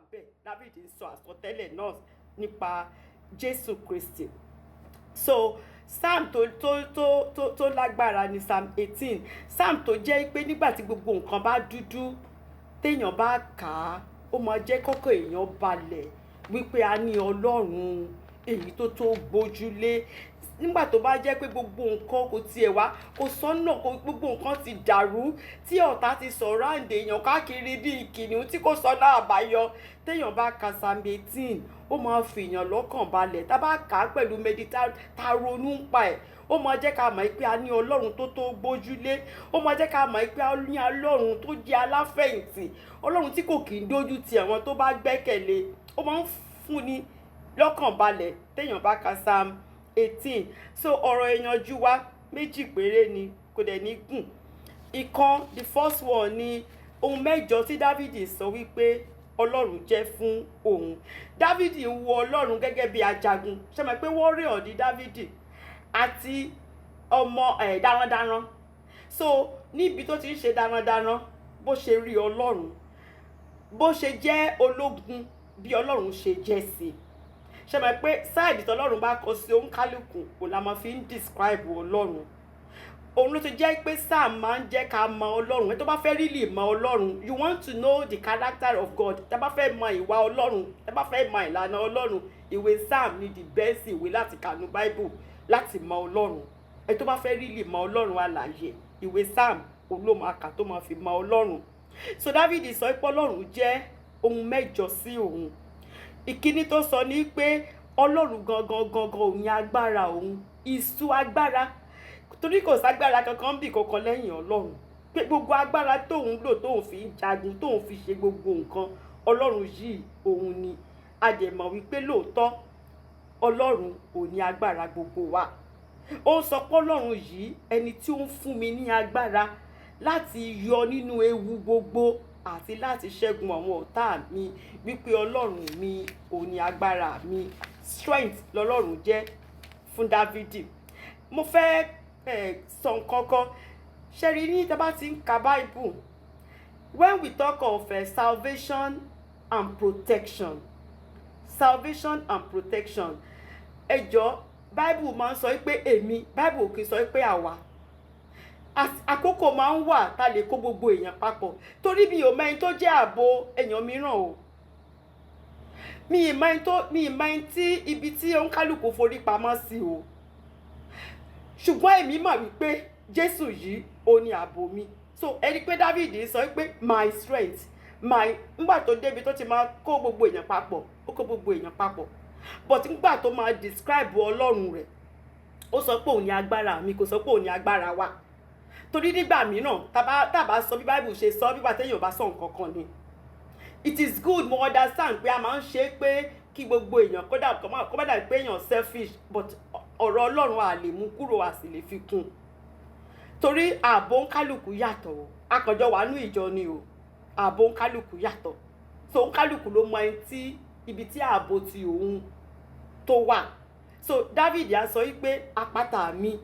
ńbẹ̀. Dáfídì sọ àsọtẹ́lẹ̀ náà nípa Jésù Kristi. So psalm tó lágbára ni psalm 18, psalm tó jẹ́ pé nígbà tí gbogbo nǹkan bá dúdú téèyàn bá kà á ó máa jẹ́ kọ́kọ́ èèyàn balẹ̀ wípé a ní Ọlọ́run èyí tó gbójúlé. Nígbà tó bá jẹ́ pé gbogbo nǹkan kò tiẹ̀ wá kò sọ́nà, gbogbo nǹkan ti dàrú, tí ọ̀tá ti surround èèyàn káàkiri bí ìkìnnìún tí kò sọ́nà àbáyọ, téèyàn bá ka psalm 18 ó máa fi èèyàn lọ́kàn balẹ̀. Tá bá kà á pẹ̀lú meditation tá ronú ń pa ẹ̀, ó máa jẹ́ ká mọ̀ pé a ní Ọlọ́run tó gbójúlé. Ó máa jẹ́ ká mọ̀ pé a ní Ọlọ́run tó jẹ́ aláfẹ̀yìntì, Ọlọ́run tí kò kì í dójú ti àwọn tó bá gbẹ́kẹ̀lé. Ó máa ń fúnni lọ́kàn balẹ̀ téèyàn bá ka psalm 18. So ọ̀rọ̀ ìyànjú wa méjì péré ni, kò dẹ̀ ní gùn. Ìkan, the first one ni ohun mẹ́jọ tí Dáfídì sọ wípé Ọlọ́run jẹ́ fún òun. Dáfídì ń wo Ọlọ́run gẹ́gẹ́ bí ajagun. Ṣé mọ̀ pé warrior ni Dáfídì àti ọmọ darandaran. So níbi tó ti ń ṣe darandaran, bó ṣe rí Ọlọ́run, bó ṣe jẹ́ ológun bí Ọlọ́run ṣe jẹ́ sí. Ṣé mọ̀ pé sáìdì tí Ọlọ́run bá kọ sí òǹkálùkù kò la máa fi ń describe Ọlọ́run. Òun ló ti jẹ́ pé Psalm máa ń jẹ́ ká mọ Ọlọ́run. Tó bá fẹ́ really mọ Ọlọ́run, you want to know the character of God. Tá bá fẹ́ mọ ìwà Ọlọ́run, tá bá fẹ́ mọ ìlànà Ọlọ́run, ìwé Psalm ni the best ìwé láti kà ní Bible láti mọ Ọlọ́run. Tó bá fẹ́ really mọ Ọlọ́run alààyè, ìwé Psalm òun ló máa kà tó máa fi mọ Ọlọ́run. So Dáfídì sọ pé Ọlọ́run jẹ́ ohun mẹ́jọ sí òun. Ìkíní tó sọ ní pé Ọlọ́run gangan òun ni agbára òun, ìṣú agbára. Torí kò ságbára kankan bí kankan lẹ́yìn Ọlọ́run. Pé gbogbo agbára tóun lò tóun fi ń jagun, tóun fi ṣe gbogbo nǹkan, Ọlọ́run yìí òun ni. A dẹ̀ mọ̀ wípé lóòótọ́ Ọlọ́run ò ní agbára gbogbo wa. Ó sọ pé Ọlọ́run yìí ẹni tí ó ń fún mi ní agbára láti yọ nínú ewu gbogbo àti láti ṣẹ́gun àwọn ọ̀tá mi, wípé Ọlọ́run mi ò ní agbára mi. Strength lọ́lọ́run jẹ́ fún Dáfídì. Mo fẹ́ sọ nǹkan kan. Ṣé rí ní tá bá ti ń ka Bible, when we talk of salvation and protection, salvation and protection, ẹ jọ̀ọ́ Bible máa ń sọ pé èmi, Bible kì í sọ pé àwa. Àkókò máa ń wà tá lè kó gbogbo èèyàn papọ̀, torí mi ò mọ ẹni tó jẹ́ ààbò èèyàn mìíràn o. Mi ì mọ ẹni tí ibi tí òǹkálùkù forí pamọ́ sí o. Ṣùgbọ́n èmi mọ̀ wípé Jésù yìí ó ní ààbò mi. So ẹni pé Dáfídì sọ pé my strength, nígbà tó débi tó ti máa kó gbogbo èèyàn papọ̀, ó kó gbogbo èèyàn papọ̀. But nígbà tó máa describe Ọlọ́run rẹ̀, ó sọ pé òun ní agbára mi, kò sọ pé òun ní agbára wa. Torí nígbà mìíràn tá bá sọ bí Bible ṣe sọ, bí téèyàn bá sọ nǹkan kan ni. It is good mo understand pé a máa ń ṣe pé kí gbogbo èèyàn kó má dà pé èèyàn selfish, but ọ̀rọ̀ Ọlọ́run a lè mú kúrò, a sì lè fi kún. Torí ààbò òǹkálùkù yàtọ̀ o. Akànjọ wà nú ìjọ ni o. Ààbò òǹkálùkù yàtọ̀. So òǹkálùkù ló mọ ibi tí ààbò ti òun tó wà. So Dáfídì á sọ wípé àpáta mi,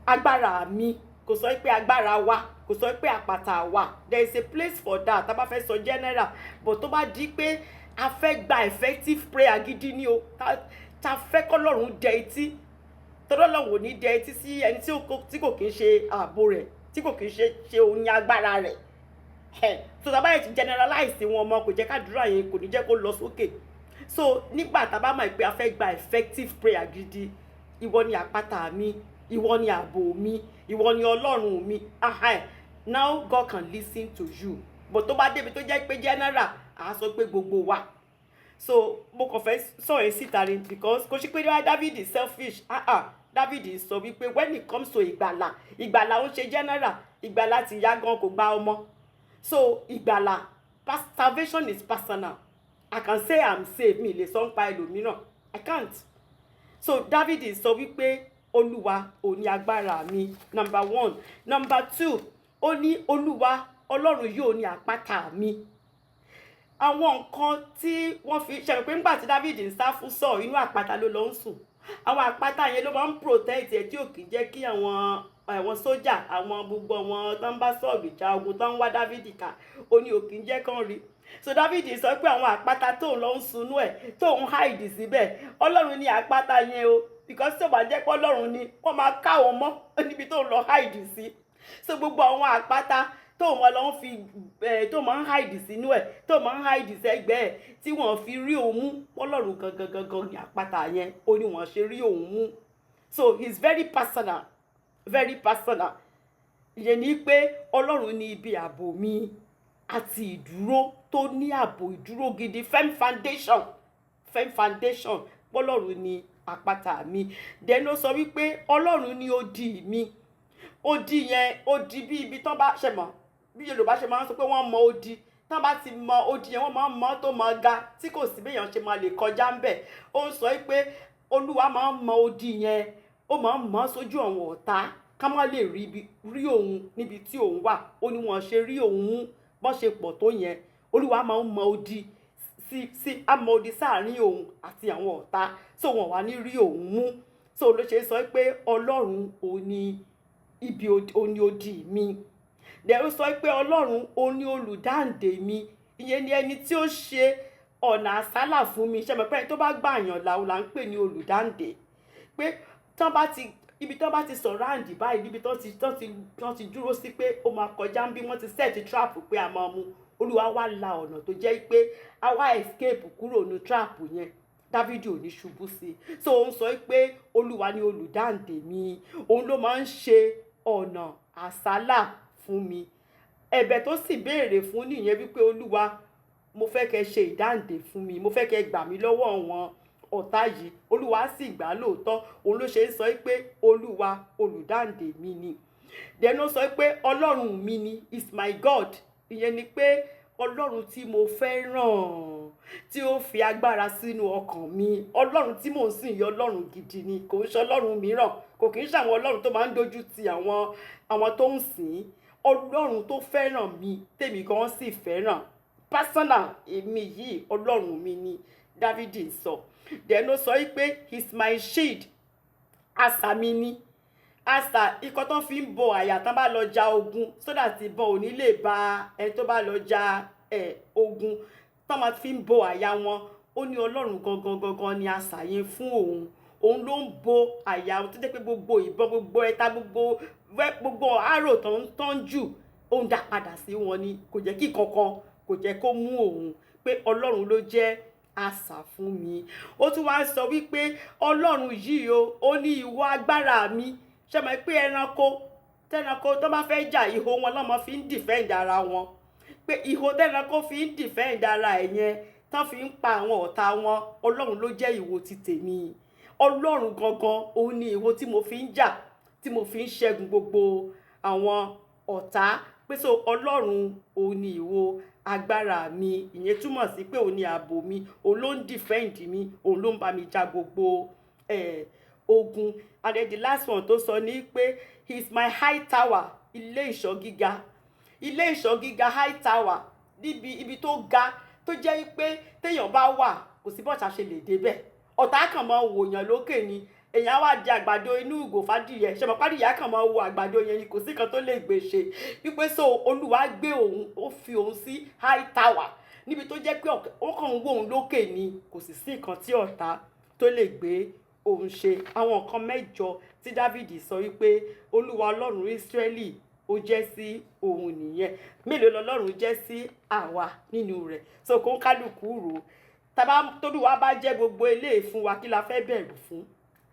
agbára mi, kò sọ pé agbára wa, kò sọ pé àpáta wa. There is a place for that. Tá bá fẹ́ sọ general, but tó bá di pé a fẹ́ gba effective prayer gidi ni o. Ta fẹ́ k'Ọlọ́run dẹ etí. Torí Ọlọ́run ò ní dẹ etí sí ẹni tí kò kì í ṣe ààbò rẹ̀, tí kò kì í ṣe òun ní agbára rẹ̀. So tá bá yẹ ti generalize wọn mọ́, kò jẹ́ kádùúrà yẹn, kò ní jẹ́ kó lọ sókè. So nígbà tá bá mọ̀ pé a fẹ́ gba effective prayer gidi, ìwọ ni àpáta mi, ìwọ ni ààbò mi, ìwọ ni Ọlọ́run mi. Now God can listen to you. But tó bá débi tó jẹ́ pé general, a sọ pé gbogbo wa. So mo kàn fẹ́ sọ̀rọ̀ síta ni because kò sí pé David is selfish. David sọ wípé when it comes to ìgbàlà ó ń ṣe general, ìgbàlà ti yá gan kò gba ọmọ. So ìgbàlà, salvation is personal. I can say I'm saved, mi lè sọ ń pa ẹlòmíràn. I can't. So David sọ wípé Olúwa ò ní agbára mi, number 1. Number 2, ó ní Olúwa Ọlọ́run yóò ní àpáta mi. Àwọn nǹkan tí wọ́n fi ṣe pé nígbà tí David ń sá fún Sọ́ọ̀, inú àpáta ló lọ ń sùn. Àwọn àpáta yẹn ló máa ń protect ẹ̀ tí ò kì í jẹ́ kí àwọn sójà, àwọn gbogbo àwọn tó ń bá Sọ́ọ̀ gbèjà ogun tó ń wá David ká, ó ní ò kì í jẹ́ kán rí. so David sọ pé àwọn àpáta tó ń lọ ń sunú ẹ̀ tó ń hide síbẹ̀ ọlọ́run ní àpáta yẹn o because tó bá jẹ́ pé ọlọ́run ni wọ́n máa ká wọn mọ́ níbi tó ń lọ hide sí so gbogbo àwọn àpáta tó wọn lọ ń fi tó máa ń hide sínú ẹ̀ tó máa ń hide sẹ́gbẹ́ ẹ̀ tí wọ́n fi rí òun mú ọlọ́run gangan ní àpáta yẹn ó ní wọ́n ṣe rí òun mú so it's very personal ìyẹn ni pé ọlọ́run ní ibi ààbò mi àti ìdúró tó ní ààbò ìdúró gidi firm foundation ọlọ́run ní àpáta mi then ó sọ wípé ọlọ́run ní odi mi odi yẹn odi bí ibi tán bá ṣe mọ̀ bí Yorùbá ṣe máa ń sọ pé wọ́n mọ odi tán bá ti mọ odi yẹn wọ́n máa ń mọ tó mọ ga tí kò sí béèyàn ṣe máa lè kọjá ń bẹ̀ ó ń sọ pé Olúwa máa ń mọ odi yẹn ó máa ń mọ sójú àwọn ọ̀tá ká má lè rí òun níbi tí òun wà ó ní wọ́n ṣe rí òun mú bọ́n ṣe pọ̀ tó yẹn Olúwa máa ń mọ odi sí àmọ́ odi sáàárín òun àti àwọn ọ̀tá so wọ́n wá ní rí òun mú so ló ṣe sọ pé Ọlọ́run ò ní ibi òní odi mi dẹ̀rù sọ pé Ọlọ́run ò ní olùdáǹdè mi ìyẹn ni ẹni tí ó ṣe ọ̀nà àsálà fún mi ṣe mọ̀ pé tó bá gbàyàn là ń pè ní olùdáǹdè pé ibi tán bá ti sọ̀ráǹdì báyìí níbi tán ti dúró sí pé ó máa kọjá ń bí wọ́n ti set trap pé a máa mú Olúwa wá la ọ̀nà tó jẹ́ pé a wá escape kúrò ní trap yẹn Dáfídì ò ní ṣubú sí so ó ń sọ pé Olúwa ni olùdáǹdè mi òun ló máa ń ṣe ọ̀nà àsálà fún mi ẹ̀bẹ̀ tó sì béèrè fún nìyẹn wípé Olúwa mo fẹ́ kẹ́ ṣe ìdáǹdè fún mi mo fẹ́ kẹ́ gbà mí lọ́wọ́ wọn ọ̀tá yìí Olúwa sì gbà lóòótọ́ òun ló ṣe ń sọ pé Olúwa olùdáǹdè mi ni then ó sọ pé Ọlọ́run mi ni is my God ìyẹn ni pé Ọlọ́run tí mo fẹ́ràn tí ó fi agbára sínú ọkàn mi Ọlọ́run tí mò ń sìn yìí Ọlọ́run gidi ni kò ń ṣe Ọlọ́run mìíràn kò kì í ṣe àwọn Ọlọ́run tó máa ń dojú ti àwọn tó ń sìn Ọlọ́run tó fẹ́ràn mi tèmi gan sì fẹ́ràn personal èmi yìí Ọlọ́run mi ni Dáfídì sọ then ó sọ pé he's my shield asà mi ni asà ikọ̀ tán fi ń bo àyà tán bá lọ ja ogun so that ìbọn ò ní lè ba ẹni tó bá lọ ja ogun tán máa fi ń bo àyà wọn ó ní Ọlọ́run gangan ni asà yẹn fún òun ló ń bo àyà tó jẹ́ pé gbogbo ìbọn gbogbo ẹ̀ta gbogbo arrow tó ń jù ó ń dá padà sí wọn ni kò jẹ́ kí kankan kò jẹ́ kó mú òun pé Ọlọ́run ló jẹ́ asà fún mi ó tún wá sọ wípé Ọlọ́run yìí ó ní ìwọ agbára mi ṣe mọ̀ pé tẹ́ranko tó bá fẹ́ jà ìhó wọn lọ́mọ fi ń defend ara wọn pé ìhó tẹ́ranko fi ń defend ara ẹ̀ yẹn tán fi ń pa àwọn ọ̀tá wọn Ọlọ́run ló jẹ́ ìhó ti tèmi Ọlọ́run gangan òun ni ìhó tí mo fi ń jà tí mo fi ń ṣẹ́gun gbogbo àwọn ọ̀tá pé so Ọlọ́run òun ni ìhó agbára mi ìyẹn túmọ̀ sí pé òun ni ààbò mi òun ló ń defend mi òun ló ń bá mi jà gbogbo ogun and then the last one tó sọ ní pé he is my high tower ilé ìṣọ́ gíga high tower níbi ibi tó ga tó jẹ́ pé téèyàn bá wà kò sí bọ́ọ̀ṣà ṣe lè débẹ̀ ọ̀tá kan máa wòyàn lókè ni èèyàn wá di àgbàdo inú ìgò fàdìyẹ ṣe mọ̀ fàdìyẹ kan máa wo àgbàdo yẹn ni kò sí kan tó lè gbé ṣe wípé so Olúwa gbé òun ó fi òun sí high tower níbi tó jẹ́ pé ó kàn ń wò òun lókè ni kò sì sí nǹkan tí ọ̀tá tó lè gbé òun ṣe àwọn nǹkan mẹ́jọ tí Dáfídì sọ wípé Olúwa Ọlọ́run Ísírẹ́lì ó jẹ́ sí òun nìyẹn mélòó lọ́lọ́run jẹ́ sí àwa nínú rẹ̀ so kó ń kálukú rò tólúwa bá jẹ́ gbogbo eléyìí fún wa kí la fẹ́ bẹ̀rù fún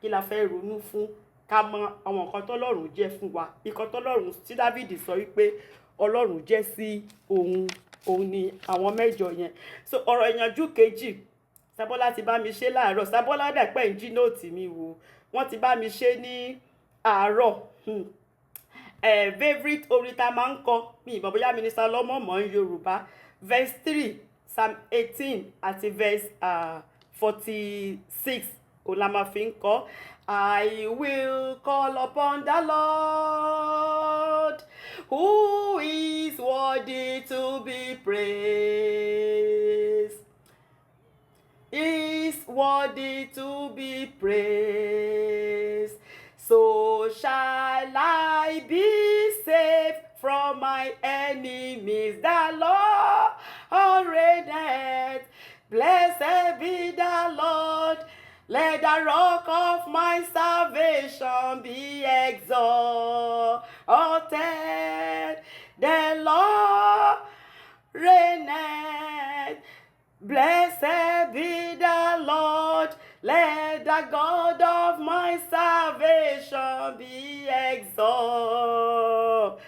kí la fẹ́ ronú fún ká mọ àwọn nǹkan tọ́lọ́run jẹ́ fún wa nǹkan tọ́lọ́run tí Dáfídì sọ wípé Ọlọ́run jẹ́ sí òun ni àwọn mẹ́jọ yẹn so ọ̀rọ̀ ìyànjú kejì Sábọ́lá ti bá mi ṣe láàárọ̀ Sábọ́lá dẹ̀pẹ́ ń jí nóòtì mi wò wọ́n ti bá mi ṣe ní àárọ̀ favourite orin tá a máa ń kọ mi ìbọn bóyá Minister Lọ́mọ mọ̀ ń Yorùbá verse 3 Psalm 18 àti verse 46 òun la máa fi ń kọ I will call upon the Lord who is worthy to be praised. Is worthy to be praised. So shall I be saved from my enemies. The Lord reigneth. Blessed be the Lord. Let the rock of my salvation be exalted. The Lord reigneth. Blessed be the Lord. Let the God of my salvation be exalted.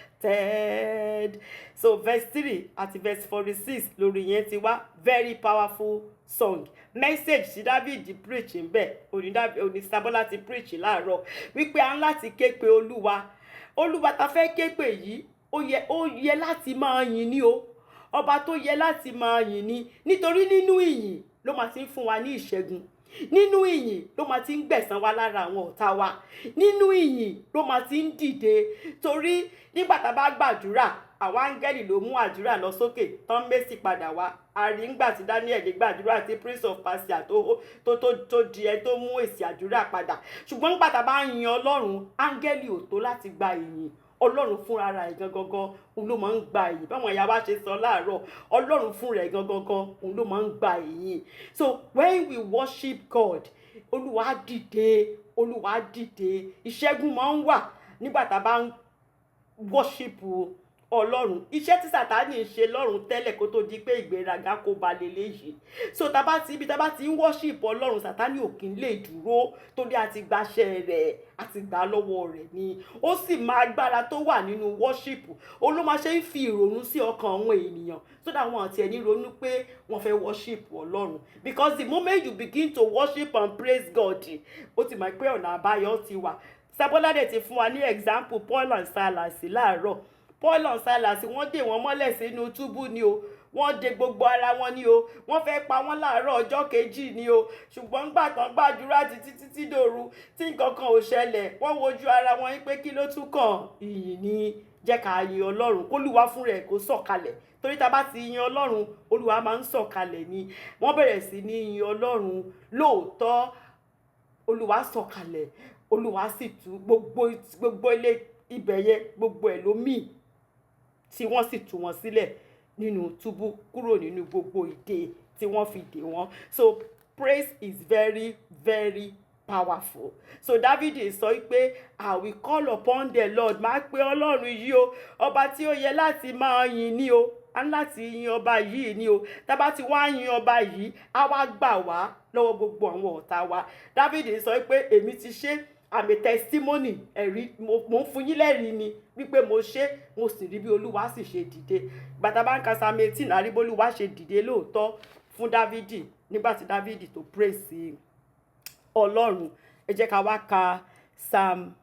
So verse 3 àti verse 46 lórí yẹn ti wá, very powerful song. Message tí David preach ń bẹ̀, òní Sábọ́lá ti preach láàárọ̀ wípé à ń láti ké pe Olúwa. Olúwa ta fẹ́ ké pe yìí, ó yẹ láti máa yìn ní o. Ọba tó yẹ láti máa yìn ní, nítorí nínú ìyìn ló máa ti ń fún wa ní ìṣẹ́gun. Nínú ìyìn ló máa ti ń gbẹ̀san wa lára àwọn ọ̀tá wa. Nínú ìyìn ló máa ti ń dìde. Torí nígbà tá bá gbàdúrà, àwọn áńgẹ́lì ló mú àdúrà lọ sókè tán mésì padà wá. A rí ńgbà tí Daniel gbàdúrà àti Prince of Persia tó di ẹ tó mú èsì àdúrà padà. Ṣùgbọ́n nígbà tá bá yin Ọlọ́run, áńgẹ́lì ò tó láti gba ìyìn. Ọlọ́run fúnra rẹ̀ gangan òun ló máa ń gba ìyìn. Báwọn ìyá wa ṣe sọ láàárọ̀, Ọlọ́run fún rẹ̀ gangan òun ló máa ń gba ìyìn. So when we worship God, Olúwa dìde, Olúwa dìde. Ìṣẹ́gun máa ń wà nígbà tá bá ń worship Ọlọ́run. Iṣẹ́ tí Sátánì ń ṣe lọ́run tẹ́lẹ̀ kó tó di pé ìgbéraga kó ba leléyìí. So ibi tá bá ti ń worship Ọlọ́run, Sátánì ò kí ń lè dúró torí a ti gbaṣẹ́ rẹ̀, a ti gbà lọ́wọ́ rẹ̀ ni. Ó sì máa agbára tó wà nínú worship. Ó ló máa ṣe ń fi ìrònú sí ọkàn àwọn ènìyàn so that wọn àti ẹni ronú pé wọ́n fẹ́ worship Ọlọ́run. Because the moment you begin to worship and praise God, ó ti mọ̀ pé ọ̀nà àbáyọ ti wà. Sábọ́lá dẹ̀ ti fún wa ní example Paul and Silas láàárọ̀. Paul and Silas wọ́n dè wọ́n mọ́lẹ̀ sínú túbú ni o. Wọ́n dè gbogbo ara wọn ni o. Wọ́n fẹ́ pa wọ́n láàárọ̀ ọjọ́ kejì ni o. Ṣùgbọ́n gbà tán gbàdúrà títí dòru tí nǹkan kan ò ṣẹlẹ̀. Wọ́n wojú ara wọn pé kí ló tún kàn? Ìyìn ni. Jẹ́ ká yin Ọlọ́run. K'Olúwa fún rẹ̀ kó sọ̀kalẹ̀. Torí tá bá ti yin Ọlọ́run, Olúwa máa ń sọ̀kalẹ̀ ni. Wọ́n bẹ̀rẹ̀ sí ní yin Ọlọ́run. Lóòótọ́ Olúwa sọ̀kalẹ̀. Olúwa sì tú gbogbo ilé ibẹ̀ yẹn, gbogbo ẹ̀ ló mì tí wọ́n sì tú wọn sílẹ̀ nínú túbú kúrò nínú gbogbo ìdè tí wọ́n fi dè wọ́n. So praise is very, very powerful. So David sọ pé I will call upon the Lord. Máa pe Ọlọ́run yìí o, ọba tí ó yẹ láti máa yìn ní o. A ní láti yin ọba yìí ni o. Tá bá ti wá yin ọba yìí, á wá gbà wá lọ́wọ́ gbogbo àwọn ọ̀tá wa. David sọ pé èmi ti ṣe, I'm a testimony, ẹ̀rí mo ń fún yín lẹ́rìí ni wípé mo ṣe, mo sì rí bí Olúwa sì ṣe dìde. Bàtà bá ń ka Psalm 18, àrí bí Olúwa ṣe dìde lóòótọ́ fún David nígbà tí David tó praise Ọlọ́run. Ẹ jẹ́ ká wá ka Psalm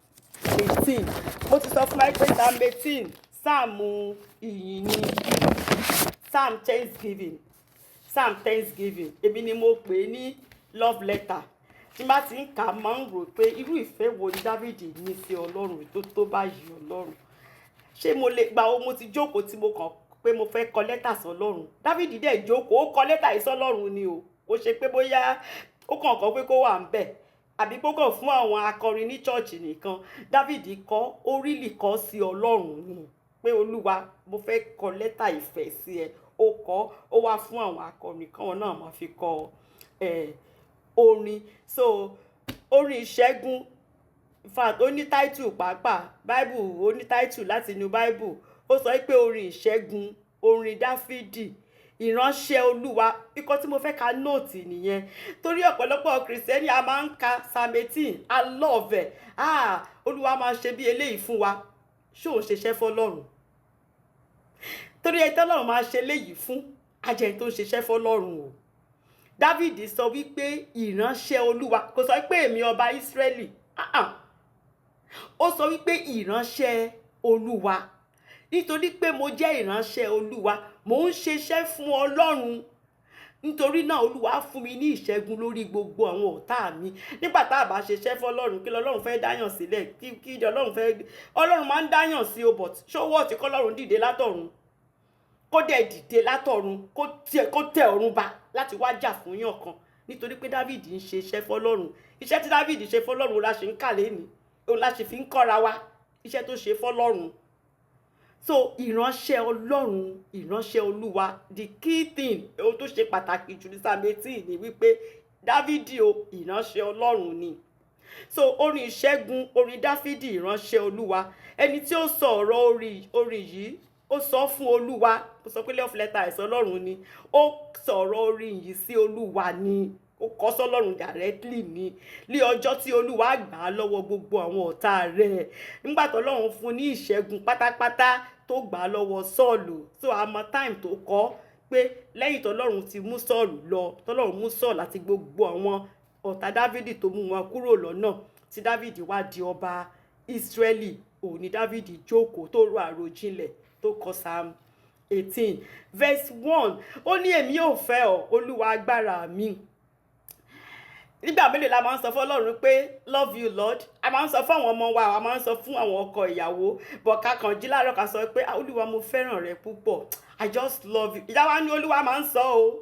18. Mo ti sọ fún wa pé Psalm 18, Psalm ìyìn ni, Psalm Thanksgiving, Psalm Thanksgiving. Èmi ni mo pè é ní love letter. Tí bá ti ń kà máa ń rò pé irú ìfẹ́ wo ni David ní sí Ọlọ́run tó báyìí Ọlọ́run. Ṣé mo lè gba mo ti jókòó tí mo kàn pé mo fẹ́ kọ lẹ́tà sọ́lọ́run. David dẹ̀ jókòó, ó kọ lẹ́tà yìí sọ́lọ́run ni o. Ó ṣe pé bóyá ó kàn kọ pé kó wà ń bẹ̀. Àbí kó kàn fún àwọn akọrin ní church nìkan. David kọ, ó really kọ sí Ọlọ́run ni. Pé Olúwa, mo fẹ́ kọ lẹ́tà ìfẹ́ sí ẹ. Ó kọ, ó wá fún àwọn akọrin kan náà máa fi kọ orin. So orin ìṣẹ́gun, in fact ó ní title pàápàá, Bible ó ní title láti inú Bible. Ó sọ pé orin ìṣẹ́gun, orin Dáfídì, ìránṣẹ́ Olúwa. Ikọ̀ tí mo fẹ́ ka nóòtì nìyẹn. Torí ọ̀pọ̀lọpọ̀ Kìrìsìtẹ́nì a máa ń ka Psalm 18, I love ẹ̀. Olúwa máa ṣe bí eléyìí fún wa. Ṣé òun ṣiṣẹ́ fọ́lọ́run? Torí ẹ tọ́lọ́run máa ṣe léyìí fún ajẹ́ tó ń ṣiṣẹ́ fọ́lọ́run o. David sọ wípé ìránṣẹ́ Olúwa, kò sọ wípé èmi ọba Ísírẹ́lì. Ó sọ wípé ìránṣẹ́ Olúwa. Nítorí pé mo jẹ́ ìránṣẹ́ Olúwa, mò ń ṣiṣẹ́ fún Ọlọ́run. Nítorí náà Olúwa fún mi ní ìṣẹ́gun lórí gbogbo àwọn ọ̀tá mi. Nígbà tá a bá ṣiṣẹ́ fọ́lọ́run, kí l'Ọlọ́run fẹ́ dáyàn sílẹ̀? Kí Ọlọ́run fẹ́? Ọlọ́run máa ń dáyàn sí o, but ṣówó tí k'Ọlọ́run dìde látọ̀run. Kó dẹ̀ dìde látọ̀run, kó tẹ ọ̀run ba láti wá jà fún yàn kan. Nítorí pé David ń ṣe iṣẹ́ fọ́lọ́run. Iṣẹ́ tí David ṣe fọ́lọ́run la ṣe ń kà lẹ́ni. Òun la ṣe fi ń kọ́ra wa. Iṣẹ́ tó ṣe fọ́lọ́run. so ìránṣẹ́ Ọlọ́run, ìránṣẹ́ Olúwa, the key thing ohun tó ṣe pàtàkì jù ní Psalm 18 ni wípé Dáfídì o ìránṣẹ́ Ọlọ́run ni. So orin ìṣẹ́gun, orin Dáfídì ìránṣẹ́ Olúwa, ẹni tí ó sọ ọ̀rọ̀ orin yìí ó sọ fún Olúwa, ó sọ pé love letter ẹ̀sọ́ Ọlọ́run ni, ó sọ̀rọ̀ orin yìí sí Olúwa ni, ó kọ sọ́lọ́run directly ni, ní ọjọ́ tí Olúwa gbà á lọ́wọ́ gbogbo àwọn ọ̀tá rẹ̀, nígbà tó Ọlọ́run fún ní ìṣẹ́gun pátápátá tó gbà á lọ́wọ́ Sọ́ọ̀lù. So àmọ́ time tó kọ pé lẹ́yìn tọ́lọ́run ti mú Sọ́ọ̀lù lọ, tọ́lọ́run mú Sọ́ọ̀lù àti gbogbo àwọn ọ̀tá Dáfídì tó mú wọn kúrò lọ́nà, tí Dáfídì wá di ọba Ísírẹ́lì, òun ni Dáfídì jókòó tó ro àròjinlẹ̀ tó kọ Psalm 18 verse 1. Ó ní èmi ò fẹ́ ọ Olúwa agbára mi. Nígbà mélòó la máa ń sọ fún Ọlọ́run pé love you Lord? A máa ń sọ fún àwọn ọmọ wa, a máa ń sọ fún àwọn ọkọ ìyàwó, bọ̀ ká kàn jí láàárọ̀ ká sọ pé Olúwa mo fẹ́ràn rẹ púpọ̀, I just love you. Ìyá wa ní Olúwa máa ń sọ o,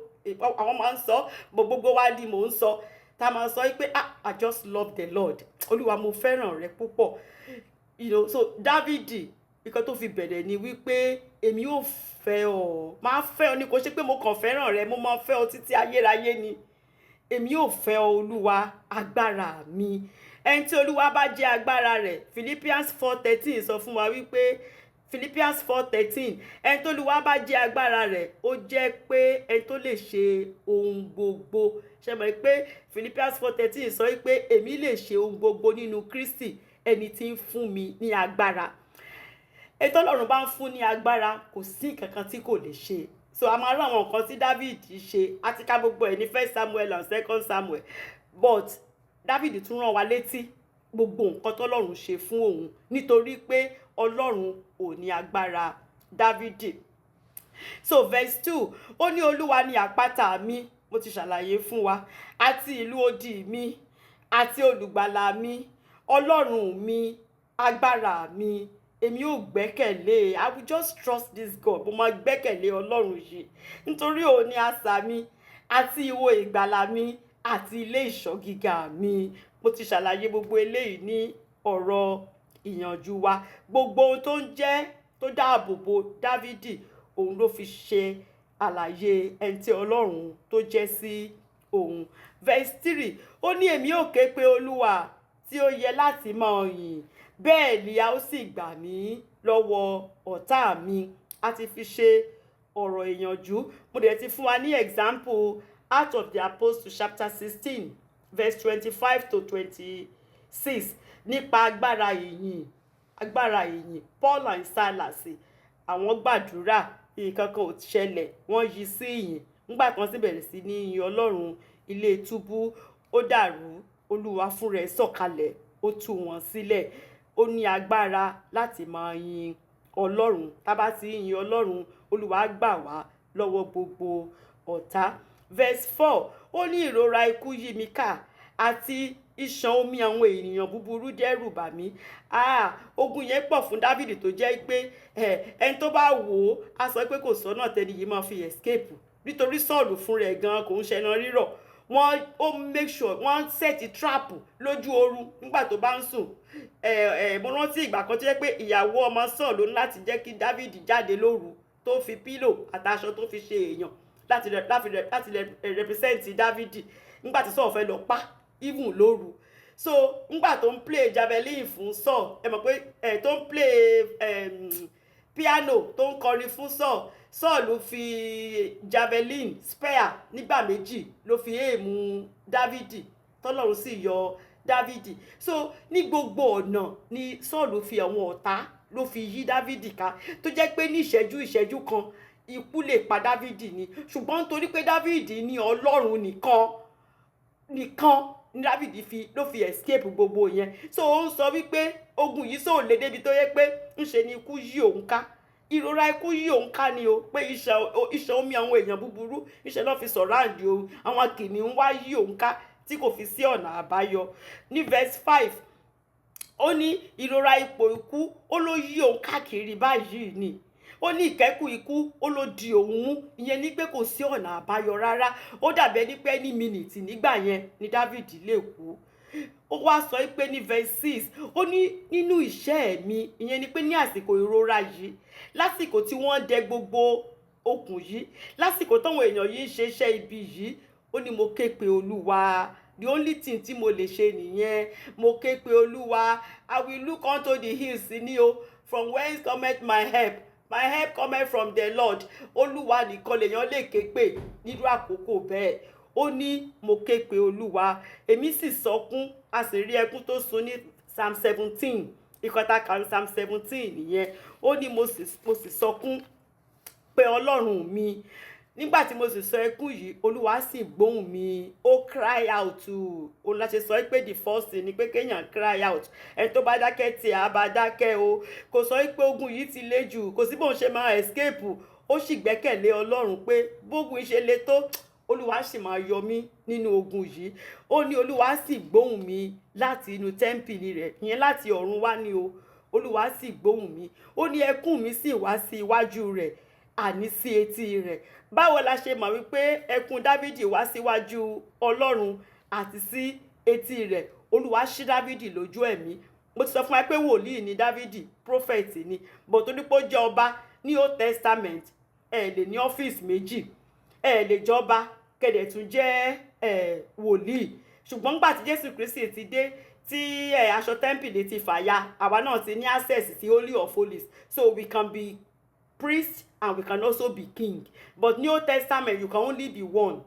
àwọn máa ń sọ, gbogbo wa ni mò ń sọ, tá máa sọ pé I just love the Lord, Olúwa mo fẹ́ràn rẹ púpọ̀. So Dáfídì nǹkan tó fi bẹ̀rẹ̀ ni wípé èmi ò fẹ́ ọ, máa fẹ́ ọ ní, kò ṣe pé mo kàn fẹ́ràn rẹ, mo máa fẹ́ ọ títí ayérayé ni. Èmi ò fẹ́ ọ Olúwa agbára mi. Ẹni tí Olúwa bá jẹ́ agbára rẹ̀, Philippians 4:13 sọ fún wa wípé Philippians 4:13 ẹni tó Olúwa bá jẹ́ agbára rẹ̀, ó jẹ́ pé ẹni tó lè ṣe ohun gbogbo. Ṣé mọ̀ pé Philippians 4:13 sọ wípé èmi lè ṣe ohun gbogbo nínú Kristi ẹni tí ń fún mi ní agbára. Ẹni tó Ọlọ́run bá ń fún ní agbára, kò sí nǹkan tí kò lè ṣe. So a máa rí àwọn nǹkan tí Dáfídì ṣe, àti ká gbogbo ẹ̀ ní 1 Samuel and 2 Samuel, but Dáfídì tún rán wa létí gbogbo nǹkan tọ́lọ́run ṣe fún òun, nítorí pé Ọlọ́run ò ní agbára Dáfídì. So verse 2, ó ní Olúwa ni àpáta mi, mo ti ṣàlàyé fún wa, àti ìlú odi mi, àti olùgbàlà mi, Ọlọ́run mi, agbára mi, èmi ò gbẹ́kẹ̀lé, I will just trust this God, mo máa gbẹ́kẹ̀lé Ọlọ́run yìí, nítorí òun ni asà mi, àti ìwo ìgbàlà mi, àti ilé ìṣọ́ gíga mi. Mo ti ṣàlàyé gbogbo eléyìí ní ọ̀rọ̀ ìyànjú wa, gbogbo ohun tó ń jẹ́ tó dáàbò bo Dáfídì, òun ló fi ṣe àlàyé ẹni tí Ọlọ́run tó jẹ́ sí òun. Verse 3, ó ní èmi ò ké pe Olúwa tí ó yẹ láti máa yìn, bẹ́ẹ̀ ni a ó sì gbà mí lọ́wọ́ ọ̀tá mi. A ti fi ṣe ọ̀rọ̀ ìyànjú, mo dẹ̀ ti fún wa ní example Acts of the Apostles chapter 16 verse 25 to 26 nípa agbára ìyìn, Paul and Silas, àwọn gbàdúrà, nǹkan kan ò ṣẹlẹ̀, wọ́n yí sí ìyìn, nígbà kan sì bẹ̀rẹ̀ sí ní yin Ọlọ́run, ilé túbú ó dàrú, Olúwa fún rẹ̀ sọ̀kalẹ̀, ó tú wọn sílẹ̀. Ó ní agbára láti máa yin Ọlọ́run, tá bá ti yin Ọlọ́run, Olúwa gbà wá lọ́wọ́ gbogbo ọ̀tá. Verse 4, ó ní ìrora ikú yí mi ká, àti ìṣàn omi àwọn ènìyàn búburú dẹ́rù bà mí. Ogun yẹn pọ̀ fún Dáfídì tó jẹ́ pé ẹni tó bá wò ó á sọ pé kò sọ́nà tẹ́ni yìí máa fi escape, nítorí Sọ́ọ̀lù fún rẹ̀ gan kò ń ṣẹran rírọ̀. Ó make sure wọ́n set trap lójú oorun nígbà tó bá ń sùn. Mo rántí ìgbà kan tó jẹ́ pé ìyàwó ọmọ Sọ́ọ̀lù ní láti jẹ́ kí Dáfídì jáde lóru, tó fi pílò àtàṣọ tó fi ṣe èèyàn láti represent Dáfídì nígbà tí Sọ́ọ̀lù fẹ́ lọ pa even lóru. So nígbà tó ń play javelin fún Sọ́ọ̀lù, ẹ mọ̀ pé tó ń play piano tó ń kọrin fún Sọ́ọ̀lù fi javelin spear nígbà méjì ló fi èèmù Dáfídì, tọ́lọ́run sì yọ Dáfídì. So ní gbogbo ọ̀nà ni Sọ́ọ̀lù fi àwọn ọ̀tá ló fi yí Dáfídì ká, tó jẹ́ pé ní ìṣẹ́jú kan ikú lè pa Dáfídì ni, ṣùgbọ́n nítorí pé Dáfídì ní Ọlọ́run nìkan ni Dáfídì ló fi escape gbogbo yẹn. So ó ń sọ wípé ogun yìí sóò lè débi tó yẹ pé ńṣe ni ikú yí òun ká, ìrora ikú yí òun ká ni o, pé ìṣàn omi àwọn èèyàn búburú ìṣẹ́ lọ́ fi surround òun, àwọn kìnìún wá yí òun ká tí kò fi sí ọ̀nà àbáyọ. Ní verse 5, ó ní ìrora ipò ikú ó ló yí òun káàkiri báyìí ni, ó ní ìkẹ́kù ikú ó ló di òun mú, ìyẹn ní pé kò sí ọ̀nà àbáyọ rárá. Ó dàbí ẹni pé ní mínítì nígbà yẹn ni Dáfídì lè kú. ó wá sọ pé ní verse 6 ó ní nínú iṣẹ́ mi, ìyẹn ni pé ní àsìkò ìrora yìí, lásìkò tí wọ́n dẹ gbogbo okùn yìí, lásìkò táwọn èèyàn yìí ń ṣe iṣẹ́ ibi yìí, ó ní mo ké pe Olúwa. The only thing tí mo lè ṣe nìyẹn, mo ké pe Olúwa. I will look unto the hills ní o, from whence cometh my help. My help cometh from the Lord. Olúwa nìkan lèèyàn lè ké pè nírú àkókò bẹ́ẹ̀. Ó ní mo ké pe Olúwa, èmi sì sọkún, a sì rí ẹkún tó sun ní Psalm 17. Ìkọta kan Psalm 17 nìyẹn. Ó ní mo sì sọkún pé Ọlọ́run mi. Nígbà tí mo sì sọ ẹkún yìí, Olúwa sì gbóhùn mi. Ó cry out. Òun la ṣe sọ pé the first thing ni pé kéèyàn cry out. Ẹni tó bá dákẹ́ tí a bá dákẹ́ o. Kò sọ pé ogun yìí ti le jù, kò sí bóun ṣe máa escape. Ó sì gbẹ́kẹ̀lé Ọlọ́run pé bógun ṣe le tó, Olúwa sì máa yọ mí nínú ogun yìí. Ó ní Olúwa sì gbóhùn mi láti inú tẹ́ḿpìlì rẹ̀, ìyẹn láti ọ̀run wá ni o. Olúwa sì gbóhùn mi. Ó ní ẹkún mi sì wá sí iwájú rẹ̀, àní sí etí rẹ̀. Báwo la ṣe mọ̀ wípé ẹkún Dávìdì wá síwájú Ọlọ́run àti sí etí rẹ̀? Olúwa ṣí Dávìdì lójú ẹ̀mí. Mo ti sọ fún wa pé wòlíì ni Dávìdì, prophet ni, but torí pé ó jẹ́ ọba ní Old Testament, lè ní ọ́fíìsì méjì, lè jọba kẹ̀dẹ̀ tún jẹ́ wòlíì. Ṣùgbọ́n nígbà tí Jésù Kristi ti dé, tí aṣọ tẹ́ḿpìlì ti fàya, àwa náà ti ní access sí Holy of Holies, so we can be priest and we can also be king. But ní Old Testament you can only be one.